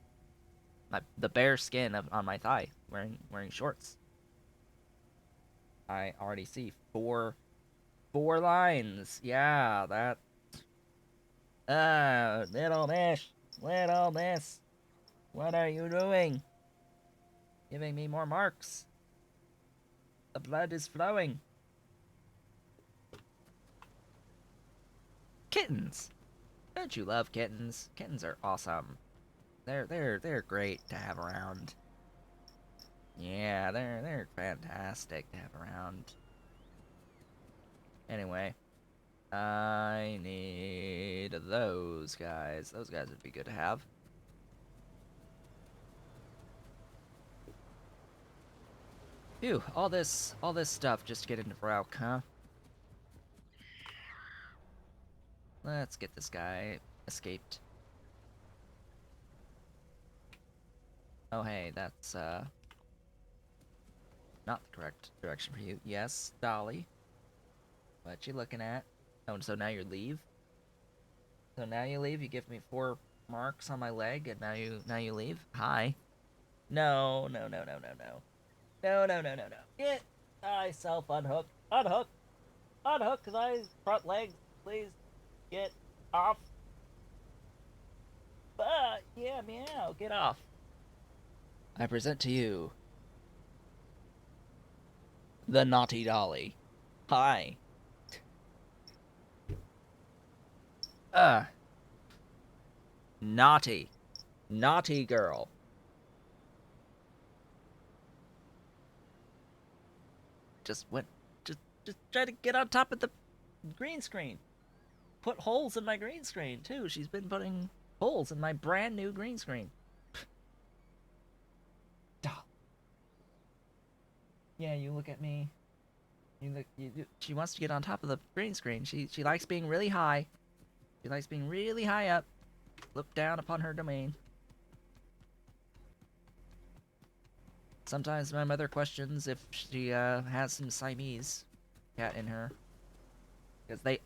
the bare skin on my thigh, wearing shorts. I already see four lines. Yeah, that. Little miss, what are you doing? Giving me more marks. The blood is flowing. Kittens. Don't you love kittens? Kittens are awesome. They're great to have around. Yeah, they're fantastic to have around. Anyway, I need those guys. Those guys would be good to have. Phew, all this stuff just to get into Rouk, huh? Let's get this guy escaped. Oh hey, that's not the correct direction for you. Yes, Dolly. What you looking at? Oh, so now you leave? So now you leave? You give me 4 marks on my leg and now you leave? Hi. No, no, no, no, no, no. No, no, no, no, no. Get thyself unhooked. Unhook. Unhook thy front legs. Please get off. Yeah, meow. Get off. I present to you the naughty dolly. Hi. Uh, naughty. Naughty girl. Just went just try to get on top of the green screen. Put holes in my green screen too. She's been putting holes in my brand new green screen. Yeah, you look at me. She wants to get on top of the green screen. She likes being really high. She likes being really high up. Look down upon her domain. Sometimes my mother questions if she has some Siamese cat in her, because they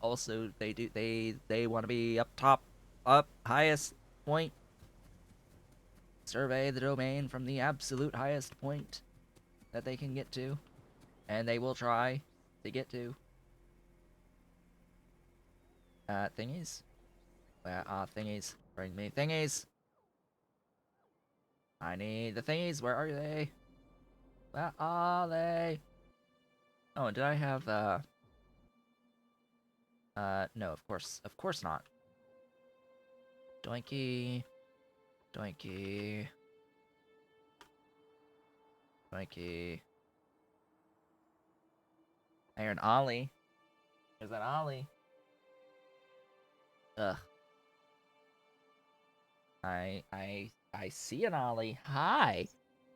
want to be up top, up highest point. Survey the domain from the absolute highest point that they can get to, and they will try to get to. Thingies. Thingies. Bring me thingies. I need the thingies. Where are they? Where are they? Oh, did I have no, of course not. Doinky, doinky, doinky. I hear an ollie. There's an ollie. Ugh. I see an ollie. Hi.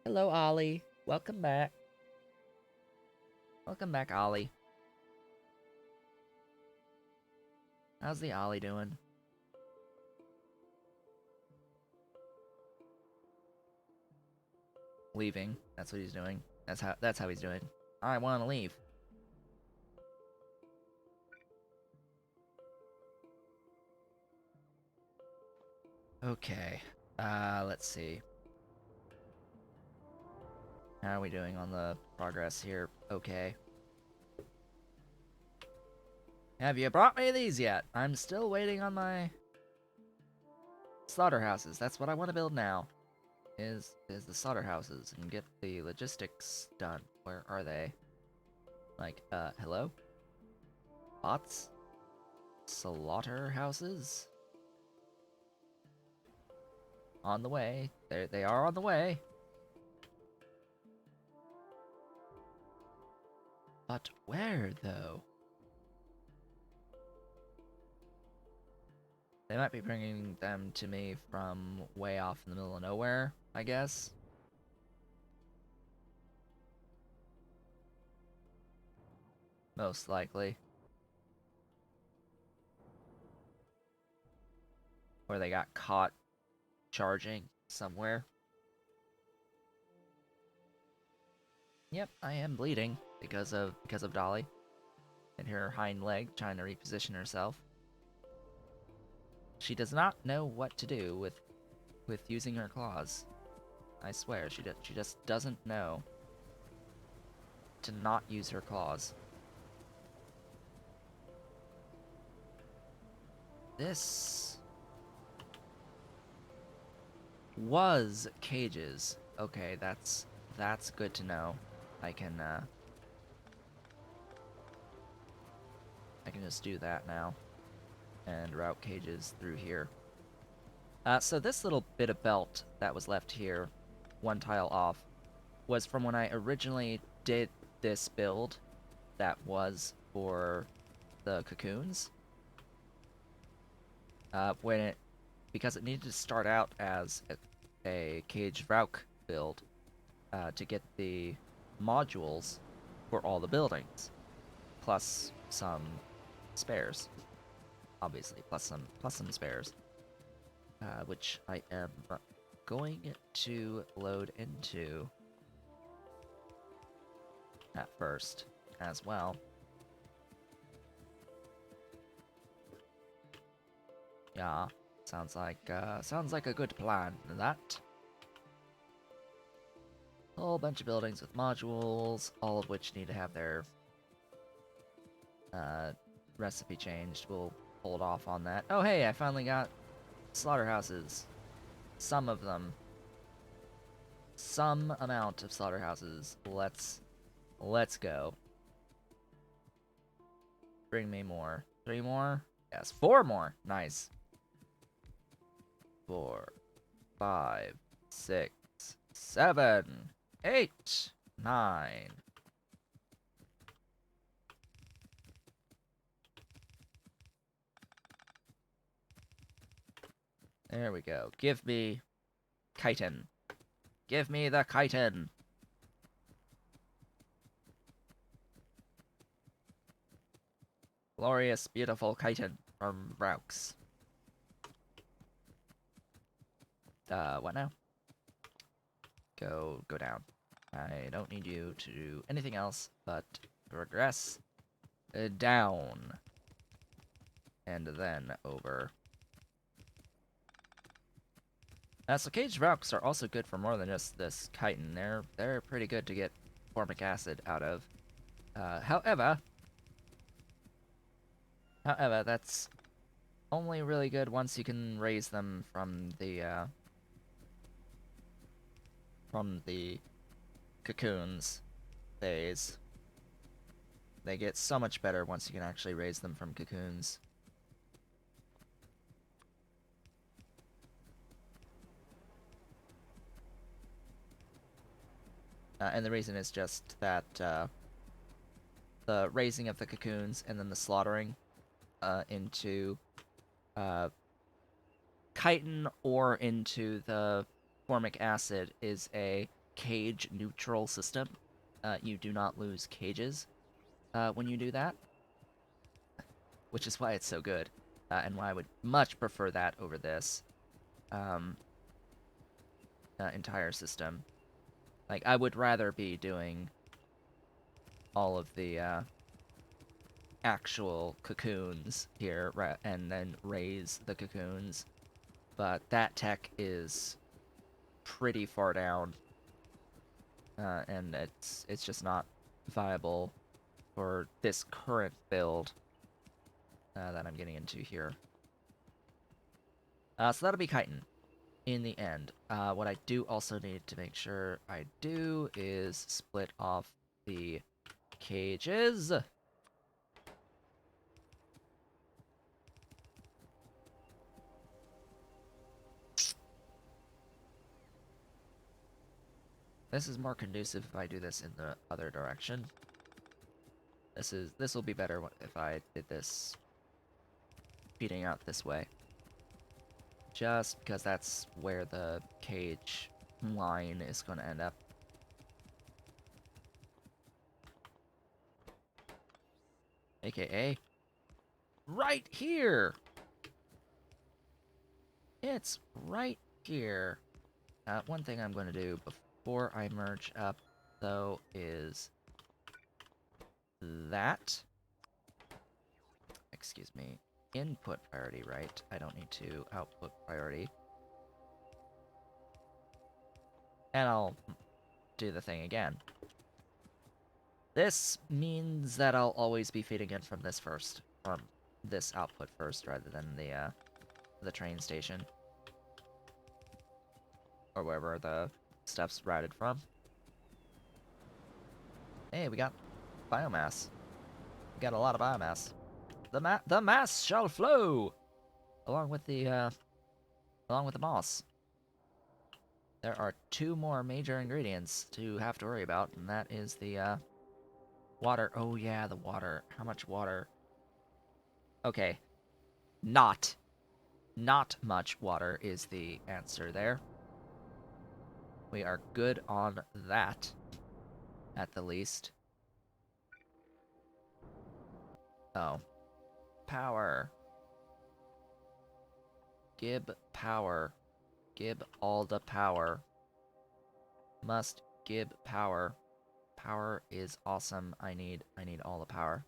Hello, ollie. Welcome back. Welcome back, ollie. How's the ollie doing? Leaving. That's what he's doing. That's how he's doing. I want to leave. Okay. Let's see. How are we doing on the progress here? Okay. Have you brought me these yet? I'm still waiting on my slaughterhouses. That's what I want to build now. Is the slaughterhouses and get the logistics done. Where are they? Like, hello? Bots? Slaughterhouses? On the way. They are on the way. But where, though? They might be bringing them to me from way off in the middle of nowhere, I guess. Most likely. or they got caught charging somewhere. Yep, I am bleeding because of Dolly and her hind leg trying to reposition herself. She does not know what to do with using her claws. I swear, she just doesn't know to not use her claws. This was cages. Okay, that's good to know. I can just do that now and route cages through here. So this little bit of belt that was left here, one tile off, was from when I originally did this build that was for the cocoons. Because it needed to start out as a cage route build to get the modules for all the buildings, plus some spares, obviously, plus some spares, which I am going to load into at first as well. Yeah, sounds like a good plan. That whole bunch of buildings with modules, all of which need to have their recipe changed. We'll hold off on that. Oh hey, I finally got slaughterhouses. Some of them. Some amount of slaughterhouses. Let's go. Bring me more. 3 more? Yes, 4 more. Nice. 4, 5, 6, 7, 8, 9. There we go. Give me chitin. Give me the chitin. Glorious, beautiful chitin from Raux. What now? Go down. I don't need you to do anything else but regress down. And then over. So cage rocks are also good for more than just this chitin. They're pretty good to get formic acid out of. However, that's only really good once you can raise them from the cocoons phase. They get so much better once you can actually raise them from cocoons. And the reason is just that the raising of the cocoons and then the slaughtering into chitin or into the formic acid is a cage neutral system. You do not lose cages when you do that, which is why it's so good, and why I would much prefer that over this entire system. Like, I would rather be doing all of the actual cocoons here and then raise the cocoons, but that tech is pretty far down, and it's just not viable for this current build that I'm getting into here. So that'll be chitin in the end. What I do also need to make sure I do is split off the cages. This is more conducive if I do this in the other direction. This will be better if I did this feeding out this way. Just because that's where the cage line is going to end up. AKA right here. It's right here. One thing I'm going to do before I merge up, though, is that. Excuse me. Input priority, right? I don't need to output priority. And I'll do the thing again. This means that I'll always be feeding in from this first. From this output first, rather than the train station. Or wherever the stuff's routed from. Hey, we got biomass. We got a lot of biomass. The mass shall flow! Along with the moss. There are 2 more major ingredients to have to worry about, and that is the, water. Oh yeah, the water. How much water? Okay. Not much water is the answer there. We are good on that, at the least. Oh. Power. Gib power. Gib all the power. Must gib power. Power is awesome. I need all the power.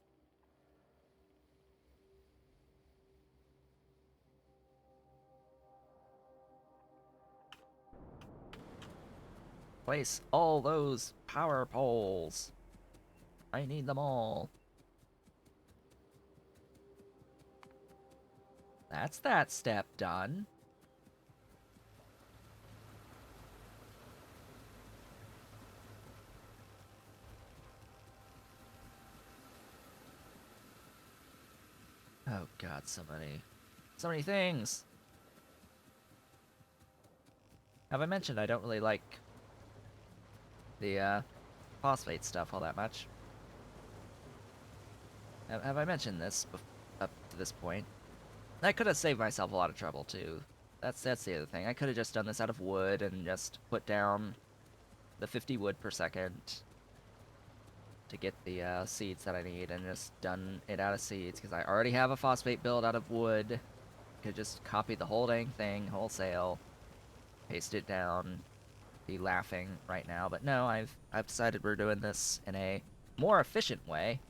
Place all those power poles. I need them all. That's that step done. Oh god, so many things. Have I mentioned I don't really like the phosphate stuff all that much? Have I mentioned this up to this point? I could have saved myself a lot of trouble too. That's the other thing. I could have just done this out of wood and just put down the 50 wood per second to get the seeds that I need, and just done it out of seeds because I already have a phosphate build out of wood. Could just copy the whole dang thing wholesale, paste it down, be laughing right now. But no, I've decided we're doing this in a more efficient way,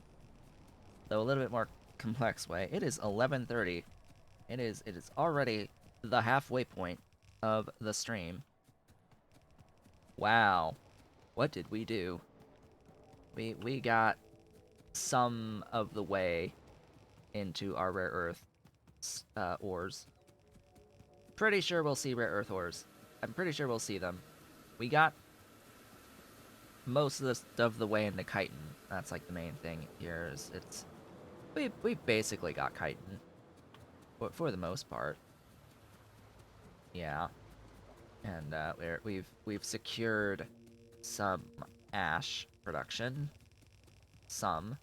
though a little bit more complex way. It is 11:30. It is already the halfway point of the stream. Wow, what did we do? We got some of the way into our rare earth ores. Pretty sure we'll see rare earth ores. I'm pretty sure we'll see them. We got most of the way into chitin. That's like the main thing here. We basically got chitin for the most part. Yeah, and we've secured some ash production. Some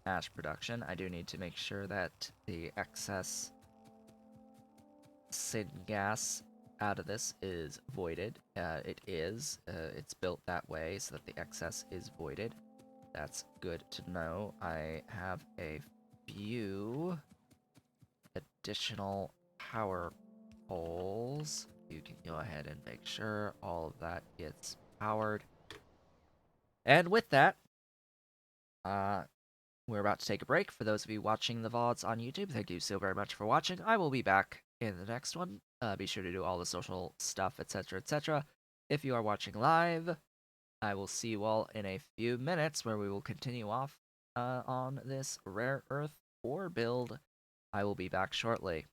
ash production. I do need to make sure that the excess syngas out of this is voided. It is. It's built that way so that the excess is voided. That's good to know. I have a few additional power poles. You can go ahead and make sure all of that gets powered. And with that, we're about to take a break. For those of you watching the VODs on YouTube, thank you so very much for watching. I will be back in the next one. Be sure to do all the social stuff, etc., etc. If you are watching live, I will see you all in a few minutes where we will continue off on this rare earth ore build. I will be back shortly.